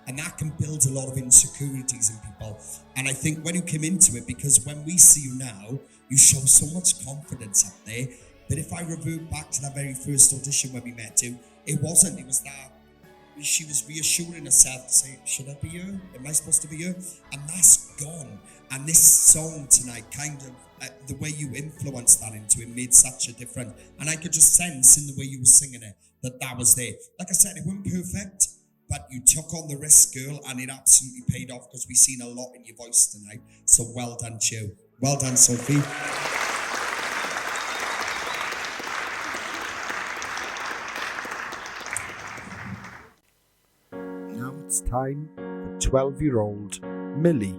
S4: and that can build a lot of insecurities in people. And I think when you came into it, because when we see you now, you show so much confidence up there, but if I revert back to that very first audition when we met you, it was that she was reassuring herself to say, should I be you? Am I supposed to be you? And that's gone. And this song tonight, kind of, the way you influenced that into it made such a difference. And I could just sense in the way you were singing it, that was there. Like I said, it wasn't perfect, but you took on the risk, girl, and it absolutely paid off, because we've seen a lot in your voice tonight. So well done to you. Well done, Sophie.
S1: Now it's time for 12-year-old Millie.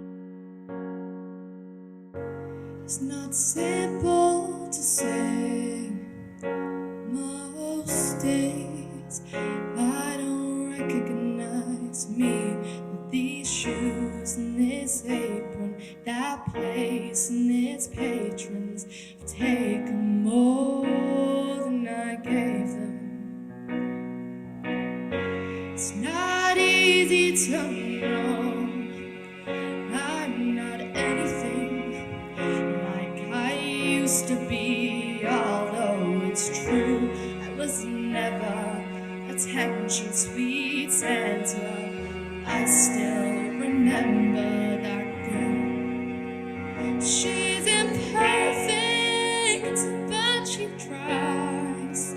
S2: It's not simple to say. Most days I don't recognize me with these shoes and this apron, that place and its patrons have taken more than I gave them. It's not easy to know I'm not anything like I used to be, although it's true I was never attention sweet Santa. I still remember that girl. She's imperfect, but she tries.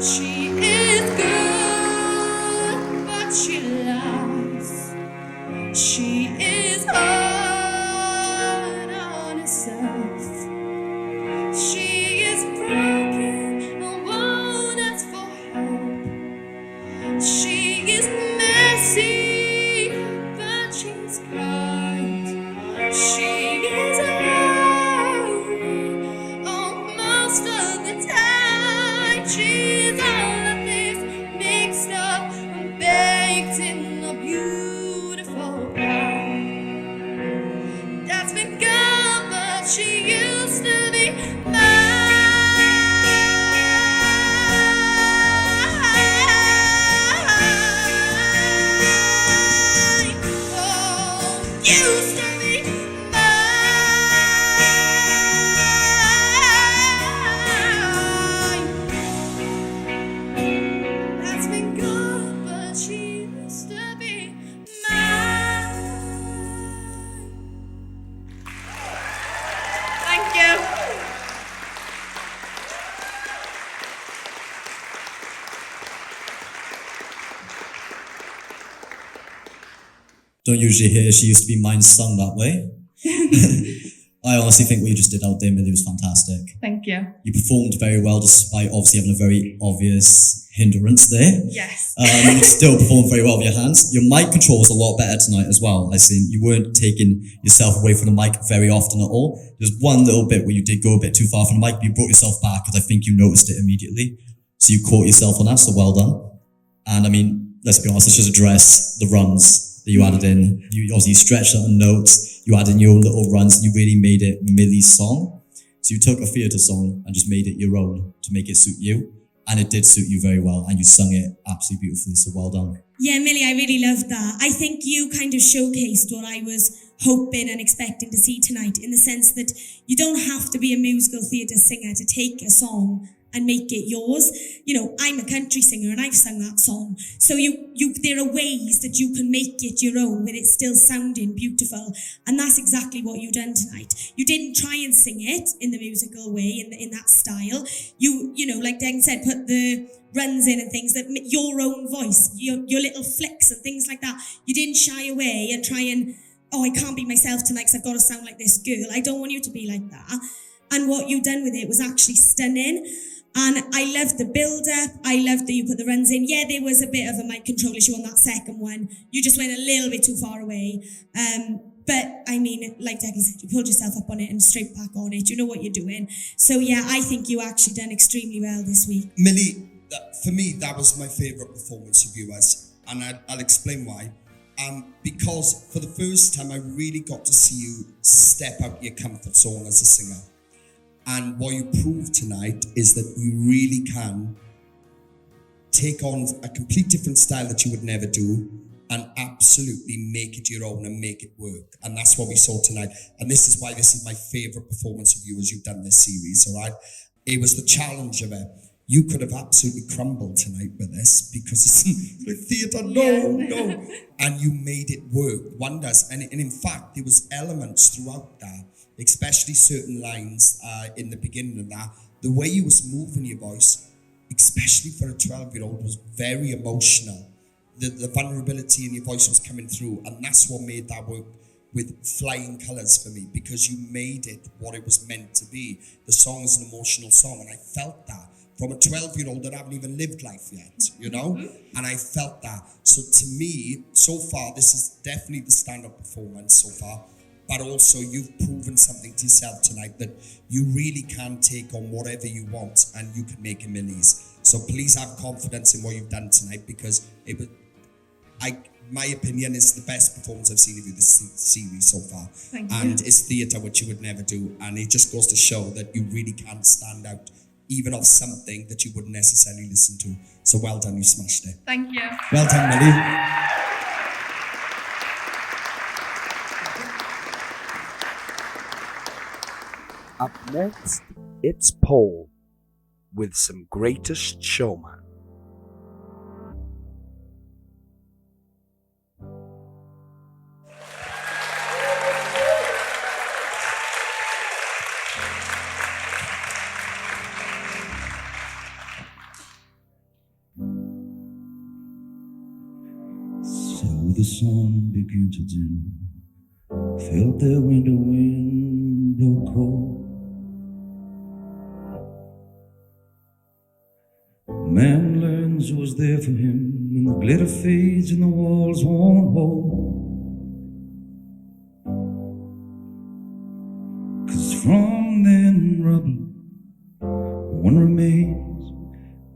S2: She is good, but she lies. She is hard on herself. She is broken, a one that's for help. She is messy, but she's kind. She is lonely, most of the time. She's all of this mixed up and baked in a beautiful pie. That's been gone, but she used to be mine. Oh, used to be mine. That's been gone, but she used to be mine. Thank you.
S7: Don't usually hear She Used to Be Mine sung that way. I honestly think what you just did out there, Millie, was fantastic.
S11: Thank you.
S7: You performed very well despite obviously having a very obvious hindrance there.
S11: Yes.
S7: You still performed very well with your hands. Your mic control was a lot better tonight as well. I seen you weren't taking yourself away from the mic very often at all. There's one little bit where you did go a bit too far from the mic, but you brought yourself back because I think you noticed it immediately. So you caught yourself on that, so well done. And I mean, let's be honest, let's just address the runs that you added in. You obviously stretched out the notes, you added in your own little runs, and you really made it Millie's song. So you took a theatre song and just made it your own to make it suit you. And it did suit you very well, and you sung it absolutely beautifully, so well done.
S6: Yeah, Millie, I really loved that. I think you kind of showcased what I was hoping and expecting to see tonight, in the sense that you don't have to be a musical theatre singer to take a song and make it yours. You know, I'm a country singer and I've sung that song. So there are ways that you can make it your own with it still sounding beautiful. And that's exactly what you've done tonight. You didn't try and sing it in the musical way, in that style. You know, like Degan said, put the runs in and things, that your own voice, your little flicks and things like that. You didn't shy away and try and, oh, I can't be myself tonight because I've got to sound like this girl. I don't want you to be like that. And what you've done with it was actually stunning. And I loved the build-up. I loved that you put the runs in. Yeah, there was a bit of a mic control issue on that second one. You just went a little bit too far away. But, I mean, like Degan said, you pulled yourself up on it and straight back on it. You know what you're doing. So, yeah, I think you actually done extremely well this week.
S4: Millie, for me, that was my favourite performance of yours. And I'll explain why. Because for the first time, I really got to see you step out your comfort zone as a singer. And what you proved tonight is that you really can take on a complete different style that you would never do and absolutely make it your own and make it work. And that's what we saw tonight. And this is why this is my favourite performance of you as you've done this series, all right? It was the challenge of it. You could have absolutely crumbled tonight with this because it's like theatre, no. And you made it work, wonders. And in fact, there was elements throughout that, especially certain lines in the beginning of that. The way you was moving your voice, especially for a 12-year-old, was very emotional. The vulnerability in your voice was coming through, and that's what made that work with flying colours for me, because you made it what it was meant to be. The song is an emotional song, and I felt that from a 12-year-old that haven't even lived life yet, you know? And I felt that. So to me, so far, this is definitely the stand-up performance so far. But also, you've proven something to yourself tonight, that you really can take on whatever you want and you can make a Millie's. So please have confidence in what you've done tonight, because it was, my opinion, is the best performance I've seen of you this series so far.
S11: Thank you.
S4: And it's theatre, which you would never do. And it just goes to show that you really can stand out, even of something that you wouldn't necessarily listen to. So well done, you smashed it.
S11: Thank you.
S4: Well done, Millie.
S1: Up next, it's Paul with some Greatest Showman.
S10: So the sun began to dim, felt the winter wind blow cold. Man learns who was there for him, and the glitter fades and the walls won't hold. 'Cause from then rubble, one remains,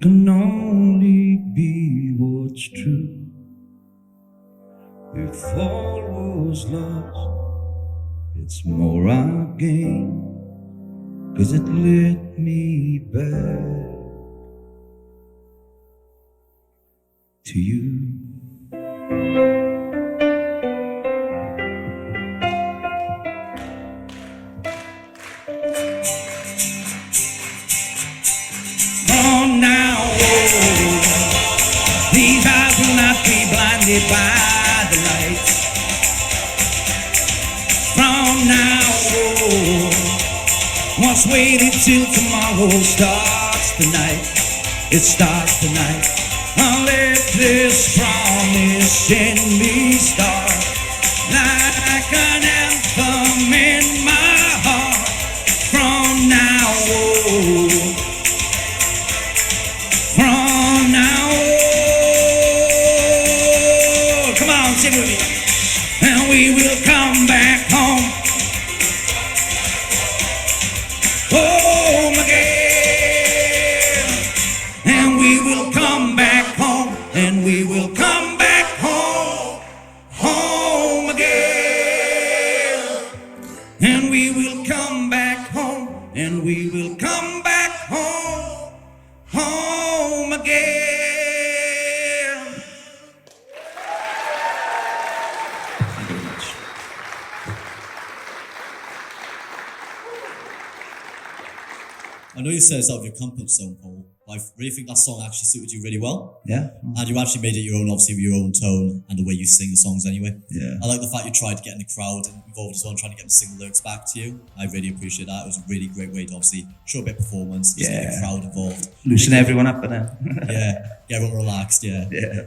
S10: can only be what's true. If all was lost, it's more I gained, 'cause it led me back to you. Oh, now, these eyes will not be blinded by the light. From now, once waited till tomorrow starts tonight. It starts tonight. I'll let this promise in me start like an anthem in my heart. From now on, from now on, come on, sing with me. And we will come back home, home again. And we will come back home, and we will come back home, home again. And we will come back home, and we will come back home, home again. Thank you very much.
S7: I know you said it's out of your comfort zone, Paul, but I really think that song actually suited you really well.
S10: Yeah.
S7: And you actually made it your own, obviously, with your own tone and the way you sing the songs anyway.
S10: Yeah.
S7: I like the fact you tried to get in the crowd involved as well, trying to get them to sing the lyrics back to you. I really appreciate that. It was a really great way to obviously show a bit of performance, just get the crowd involved.
S10: Loosen everyone up, innit?
S7: Yeah, get everyone relaxed, yeah.
S10: Yeah.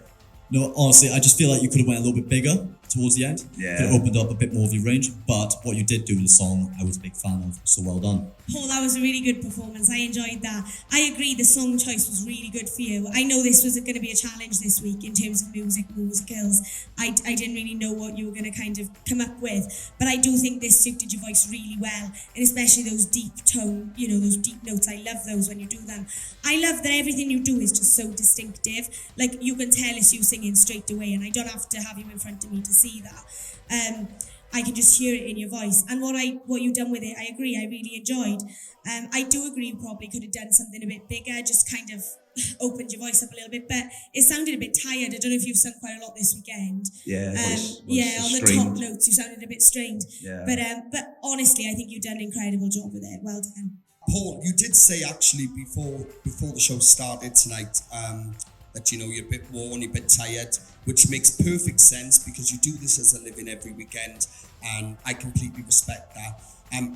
S7: No, honestly, I just feel like you could have went a little bit bigger towards the end.
S10: Yeah.
S7: Could have opened up a bit more of your range, but what you did do with the song, I was a big fan of, so well done.
S6: Paul, that was a really good performance. I enjoyed that. I agree the song choice was really good for you. I know this was going to be a challenge this week in terms of musicals. I didn't really know what you were going to kind of come up with, but I do think this suited your voice really well, and especially those deep tone, those deep notes. I love those when you do them. I love that everything you do is just so distinctive. Like, you can tell it's you singing straight away, and I don't have to have you in front of me to see that. I can just hear it in your voice. And what you've done with it, I agree, I really enjoyed. I do agree you probably could have done something a bit bigger, just kind of opened your voice up a little bit, but it sounded a bit tired. I don't know if you've sung quite a lot this weekend.
S10: Yeah,
S6: on the top notes you sounded a bit strained.
S10: Yeah.
S6: But honestly, I think you've done an incredible job with it. Well done.
S4: Paul, you did say actually before the show started tonight that you're a bit worn, you're a bit tired, which makes perfect sense because you do this as a living every weekend, and I completely respect that.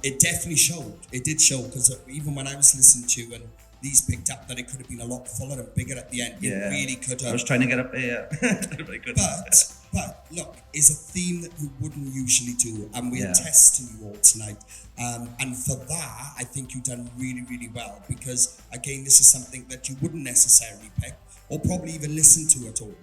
S4: It definitely showed. It did show, because even when I was listening to you and these picked up that it could have been a lot fuller and bigger at the end. It really could have.
S10: I was trying to get up there, but I couldn't.
S4: But look, it's a theme that we wouldn't usually do, and we're testing you all tonight. And for that, I think you've done really, really well, because again, this is something that you wouldn't necessarily pick or probably even listen to at all,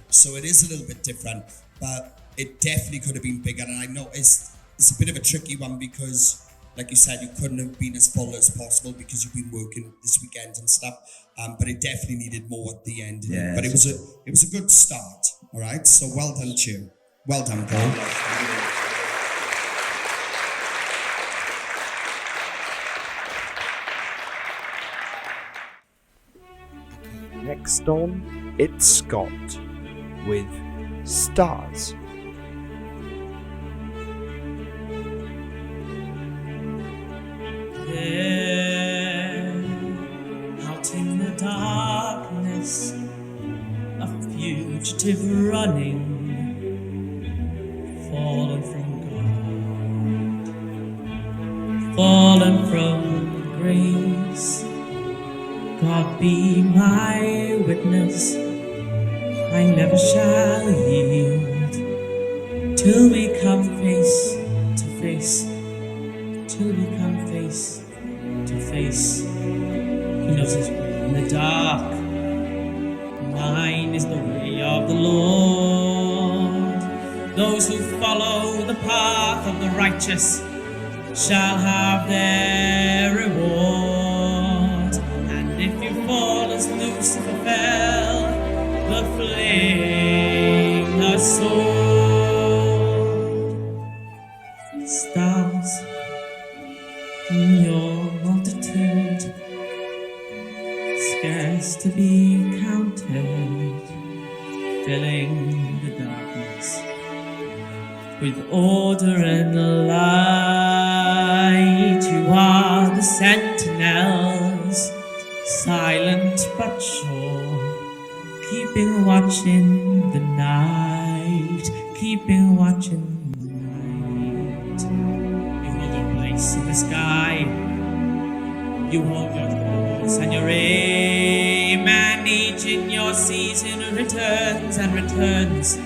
S4: So it is a little bit different, but it definitely could have been bigger. And I know it's a bit of a tricky one because, like you said, you couldn't have been as full as possible because you've been working this weekend and stuff. But it definitely needed more at the end.
S10: Yeah,
S4: but it was a good start. All right. So well done to you. Well done, Paul.
S1: Next on, it's Scott with Stars.
S12: There, out in the darkness, a fugitive running, fallen from God, fallen from grace. God be my witness, I never shall yield, till we come face to face, till we come face to face. He knows his way in the dark, mine is the way of the Lord. Those who follow the path of the righteous shall have their reward. If you fall as Lucifer fell, the flame, the sword. Stars in your multitude, scarce to be counted, filling the darkness with order and light. You are the sentinels, silent but sure, keeping watch in the night, keeping watch in the night. You hold your place in the sky, you hold your course and your aim, and each in your season returns and returns,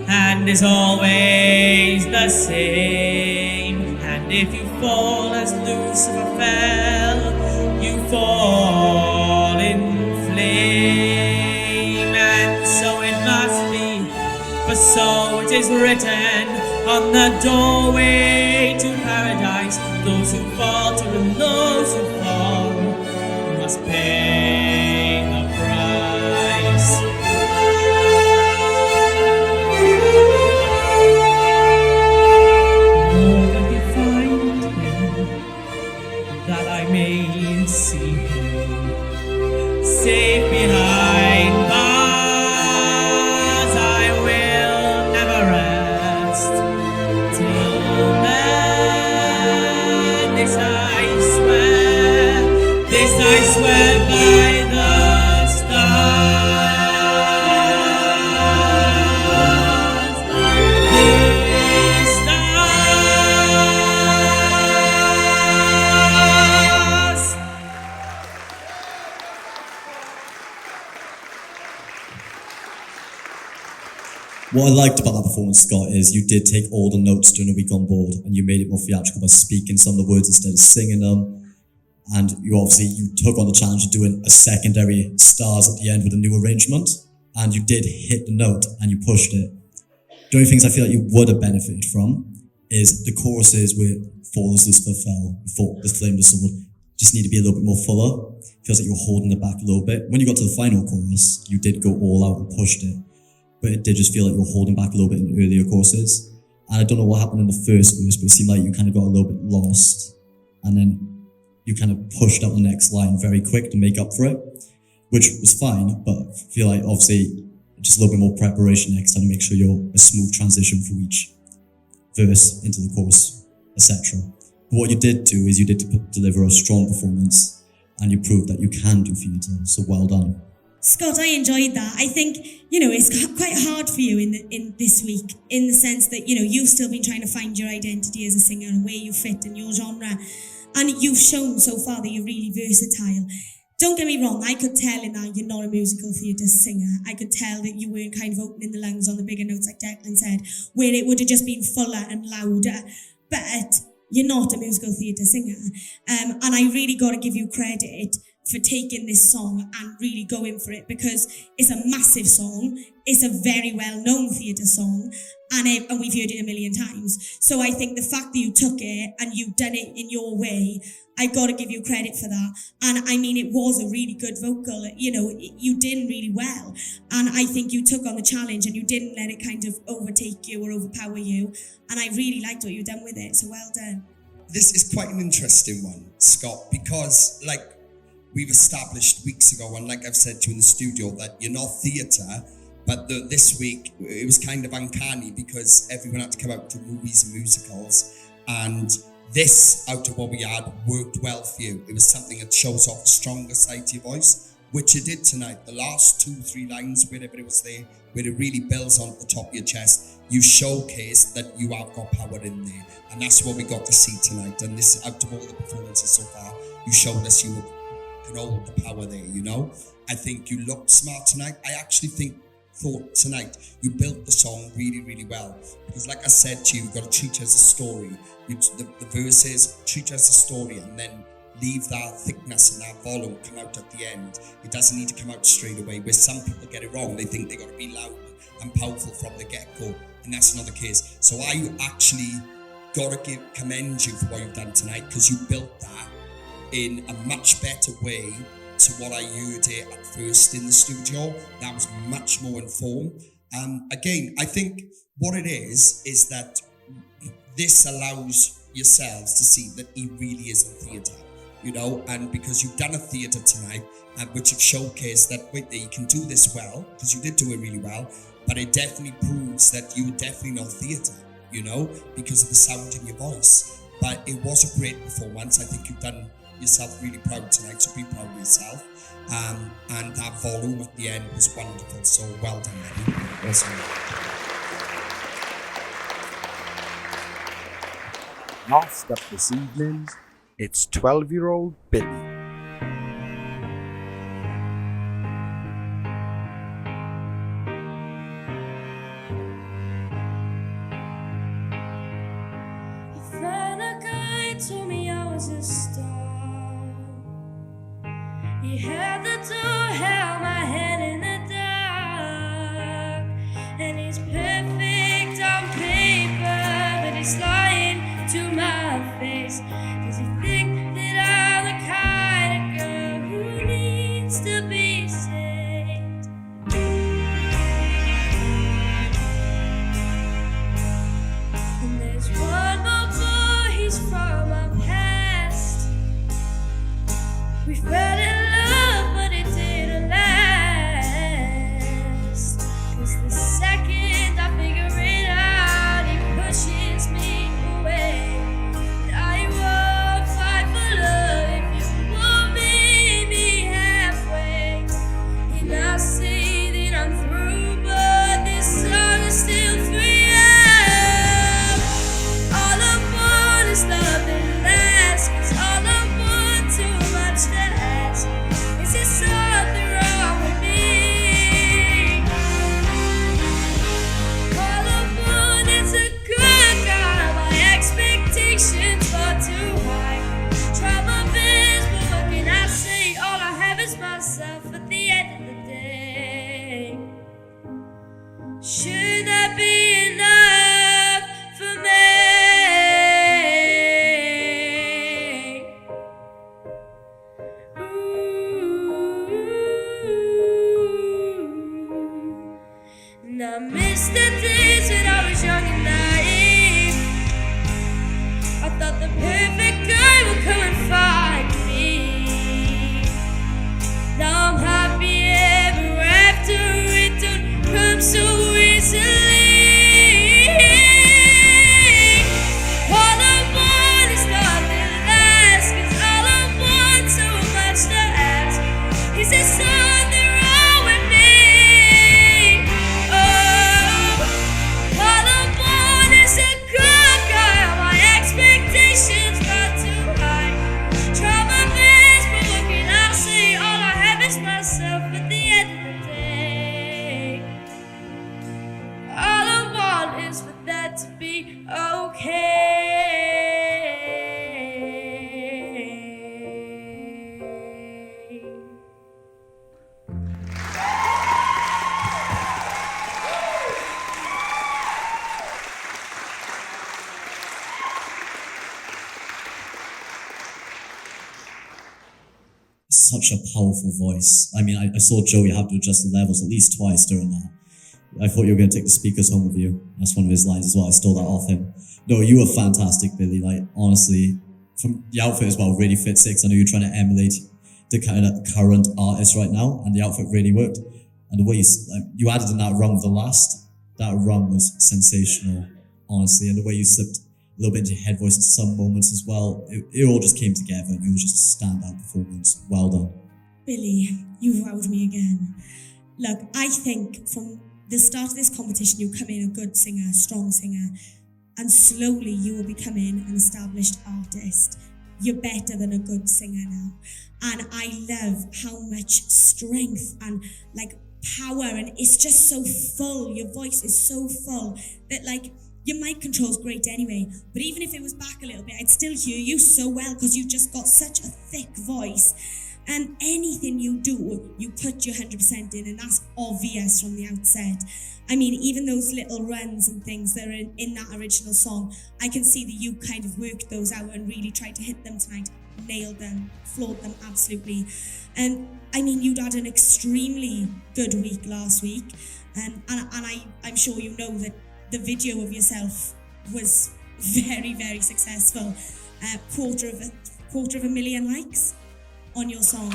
S12: and is always the same. And if you fall as Lucifer fell, you fall in flame. And so it must be, for so it is written on the doorway to paradise. Those who falter and those who fall must pay the price. Nor will you find him that that I may see him safe behind bars. I will never rest till then. This I swear by the stars. The stars.
S7: What I liked about that performance, Scott, is you did take all the notes during the week on board and you made it more theatrical by speaking some of the words instead of singing them. And you took on the challenge of doing a secondary stars at the end with a new arrangement. And you did hit the note and you pushed it. The only things I feel like you would have benefited from is the choruses with Fall as Lucifer Fell, Fall the Flame the Sword, just need to be a little bit more fuller. Feels like you were holding it back a little bit. When you got to the final chorus, you did go all out and pushed it. But it did just feel like you were holding back a little bit in the earlier courses. And I don't know what happened in the first verse, but it seemed like you kind of got a little bit lost. And then you kind of pushed out the next line very quick to make up for it, which was fine, but I feel like obviously just a little bit more preparation next time to make sure you're a smooth transition through each verse into the chorus, etc. But what you did do is you did deliver a strong performance and you proved that you can do theatre, so well done.
S6: Scott, I enjoyed that. I think, it's quite hard for you in this week, in the sense that, you've still been trying to find your identity as a singer and where you fit in your genre. And you've shown so far that you're really versatile. Don't get me wrong, I could tell in that you're not a musical theatre singer. I could tell that you weren't kind of opening the lungs on the bigger notes like Declan said, where it would have just been fuller and louder. But you're not a musical theatre singer. And I really got to give you credit for taking this song and really going for it, because it's a massive song. It's a very well-known theatre song, and we've heard it a million times. So I think the fact that you took it and you've done it in your way, I got to give you credit for that. And I mean, it was a really good vocal. You did really well. And I think you took on the challenge and you didn't let it kind of overtake you or overpower you. And I really liked what you've done with it. So well done.
S4: This is quite an interesting one, Scott, because we've established weeks ago, and like I've said to you in the studio, that you're not theatre, but this week it was kind of uncanny because everyone had to come out to movies and musicals, and this, out of what we had, worked well for you. It was something that shows off a stronger side to your voice, which it did tonight. The last 2-3 lines, wherever it was there, where it really builds on the top of your chest, you showcased that you have got power in there, and that's what we got to see tonight. And this, out of all the performances so far, you showed us you can hold the power there, I think you looked smart tonight. I actually thought tonight you built the song really, really well, because like I said to you, you've got to treat it as a story. The verses, treat it as a story, and then leave that thickness and that volume come out at the end. It doesn't need to come out straight away, where some people get it wrong. They think they got to be loud and powerful from the get-go, and that's not the case. So I actually got to commend you for what you've done tonight, because you built that in a much better way to what I heard it at first in the studio. That was much more informed. Again, I think what it is that this allows yourselves to see that he really is a theatre, and because you've done a theatre tonight, which have showcased that, you can do this well, because you did do it really well, but it definitely proves that you were definitely not theatre, because of the sound in your voice. But it was a great performance. I think you've done yourself really proud tonight, so be proud of yourself. And that volume at the end was wonderful, so well done, Millie. Awesome.
S1: Last up this evening, it's 12-year-old Billy.
S2: Told me I was a star. He had the door, held my head in the dark, and he's perfect on paper, but he's lying to my face. Does he think that I'm the kind of girl who needs to be saved? And there's one more boy, he's from my past. We fell in love, but it didn't last. 'Cause the second I figure it out, he pushes me away. And I won't fight for love if you won't meet me halfway. And I say that I'm through, but this song is still for you. All I want is love that lasts. 'Cause all I want too much to ask. Is there something wrong with me? All I want is a good guy. My expectations are too high. Try my best, but what can I say? All I have is myself at the end of the day. Should that be enough for me? And I miss the days when I was young and naive. I thought the perfect guy would come and find me. Now I'm happy ever after. It don't come so easily. All I want is love that lasts. 'Cause all I want so much to ask. Is there something wrong with me? Oh, all I want is a good guy. My expectations are too high. Try my best, but what can I say? All I have is myself at the end of the day. All I want is for that to be okay.
S7: Such a powerful voice. I mean, I saw Joey have to adjust the levels at least twice during that. I thought you were going to take the speakers home with you. That's one of his lines as well. I stole that off him. No, you were fantastic, Billy. Like, honestly, from the outfit as well really fits it, 'cause I know you're trying to emulate the kind of current artist right now, and the outfit really worked. And the way you added in that run with the last, that run was sensational, honestly. And the way you slipped a little bit into your head voice in some moments as well, it all just came together, and it was just a standout performance. Well done.
S6: Billy, you wowed me again. Look, I think from the start of this competition, you come in a good singer, strong singer, and slowly you will becoming an established artist. You're better than a good singer now. And I love how much strength and like power, and it's just so full. Your voice is so full that like your mic control's great anyway, but even if it was back a little bit, I'd still hear you so well because you've just got such a thick voice. And anything you do, you put your 100% in, and that's obvious from the outset. I mean, even those little runs and things that are in that original song, I can see that you kind of worked those out and really tried to hit them tonight, nailed them, floored them absolutely. And I mean, you'd had an extremely good week last week, and I'm sure you know that the video of yourself was very, very successful. Quarter of a million likes on your song.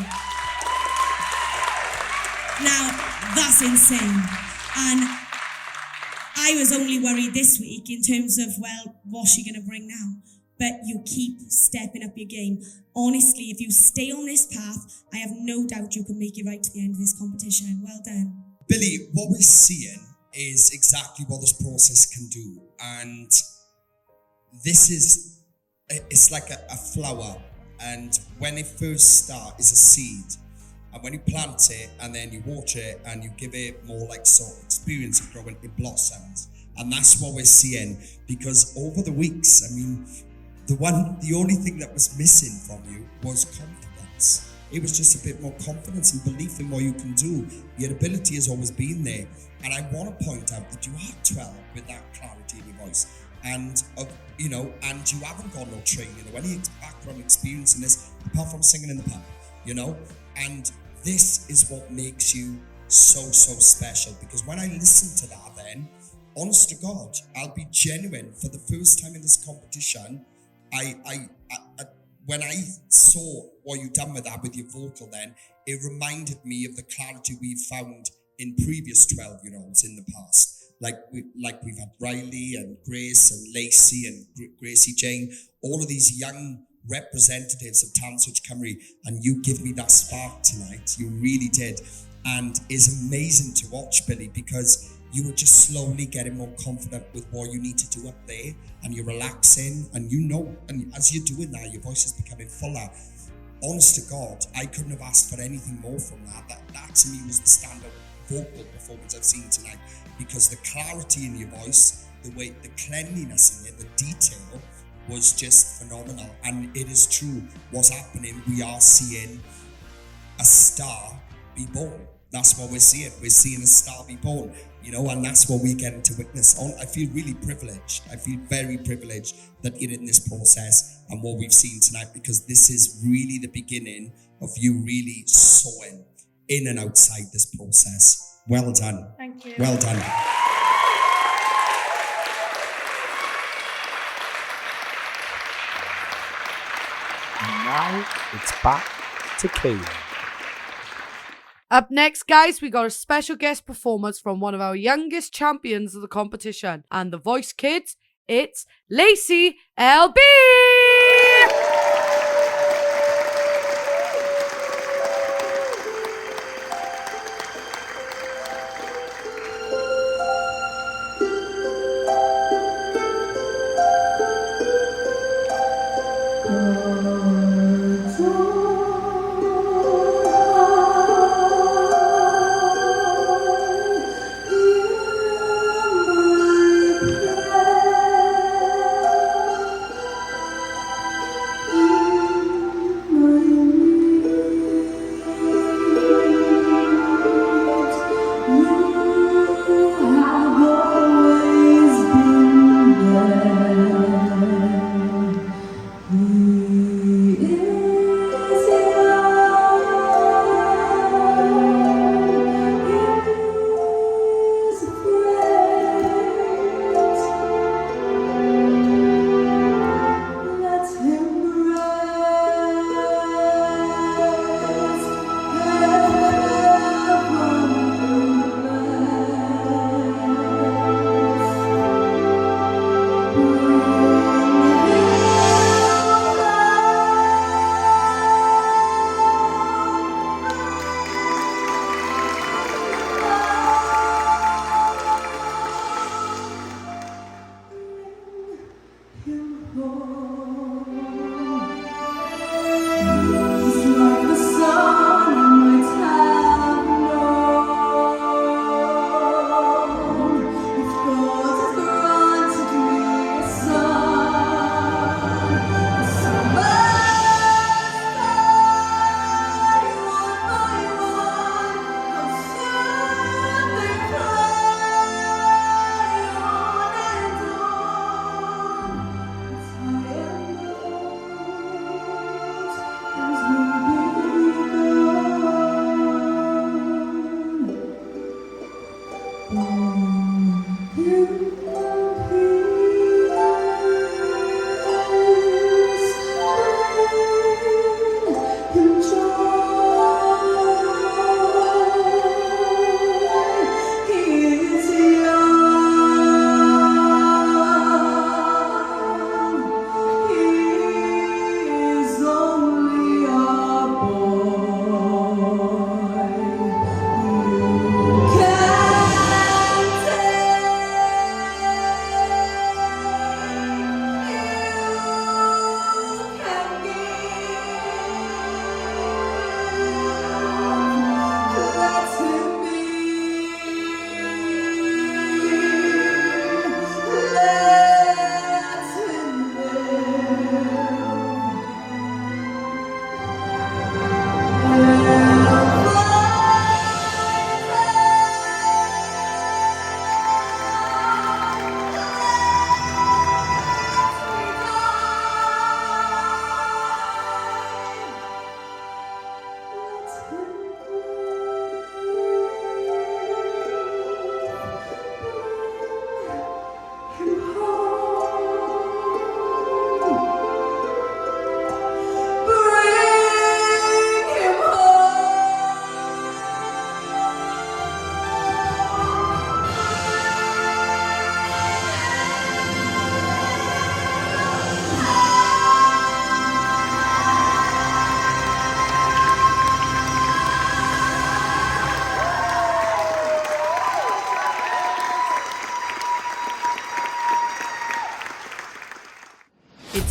S6: Now, that's insane. And I was only worried this week in terms of, well, what's she going to bring now? But you keep stepping up your game. Honestly, if you stay on this path, I have no doubt you can make it right to the end of this competition. Well done.
S4: Billy, what we're seeing is exactly what this process can do. And this is, it's like a flower. And when it first starts, it's a seed. And when you plant it and then you water it and you give it more like sort of experience of growing, it blossoms. And that's what we're seeing, because over the weeks, I mean, the only thing that was missing from you was confidence. It was just a bit more confidence and belief in what you can do. Your ability has always been there. And I want to point out that you are 12 with that clarity in your voice. And and you haven't got no training or any background experience in this, apart from singing in the pub, and this is what makes you so special. Because when I listen to that, then honest to God, I'll be genuine. For the first time in this competition, when I saw what you done with that, with your vocal then, it reminded me of the clarity we've found in previous 12-year-olds in the past. Like we've had Riley and Grace and Lacey and Gracie Jane, all of these young representatives of Talent Switch Cymru, and you give me that spark tonight. You really did. And it's amazing to watch, Billy, because you were just slowly getting more confident with what you need to do up there, and you're relaxing, and and as you're doing that, your voice is becoming fuller. Honest to God, I couldn't have asked for anything more from that. That to me was the standout vocal performance I've seen tonight, because the clarity in your voice, the cleanliness in it, the detail was just phenomenal. And it is true, what's happening, we are seeing a star be born. That's what we're seeing. We're seeing a star be born, and that's what we're getting to witness. I feel really privileged. I feel very privileged that you're in this process and what we've seen tonight, because this is really the beginning of you really sowing in and outside this process. Well done.
S11: Thank you.
S4: Well done.
S1: And now it's back to Kaylee.
S13: Up next, guys, we got a special guest performance from one of our youngest champions of the competition. And the Voice Kids, it's Lacey LB!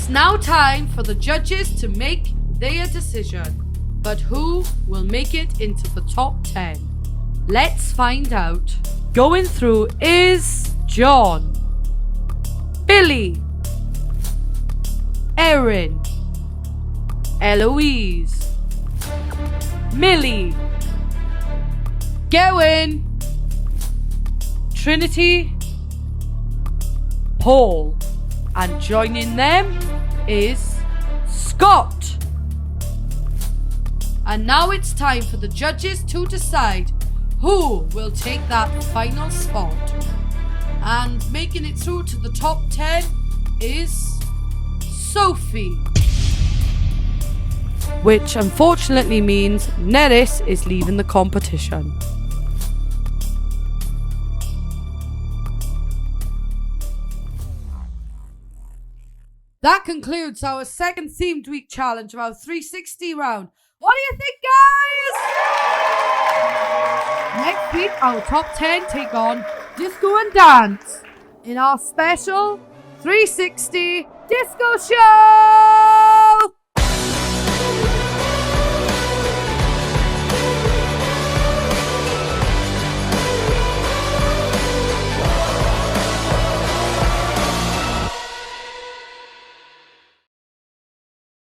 S13: It's now time for the judges to make their decision. But who will make it into the top 10? Let's find out. Going through is John, Billy, Erin, Eloise, Millie, Gowan, Trinity, Paul, and joining them is Scott. And now it's time for the judges to decide who will take that final spot. And making it through to the top 10 is Sophie. Which unfortunately means Neris is leaving the competition. That concludes our second themed week challenge of our 360 round. What do you think, guys? Next week, our top 10 take on Disco and Dance in our special 360 Disco Show!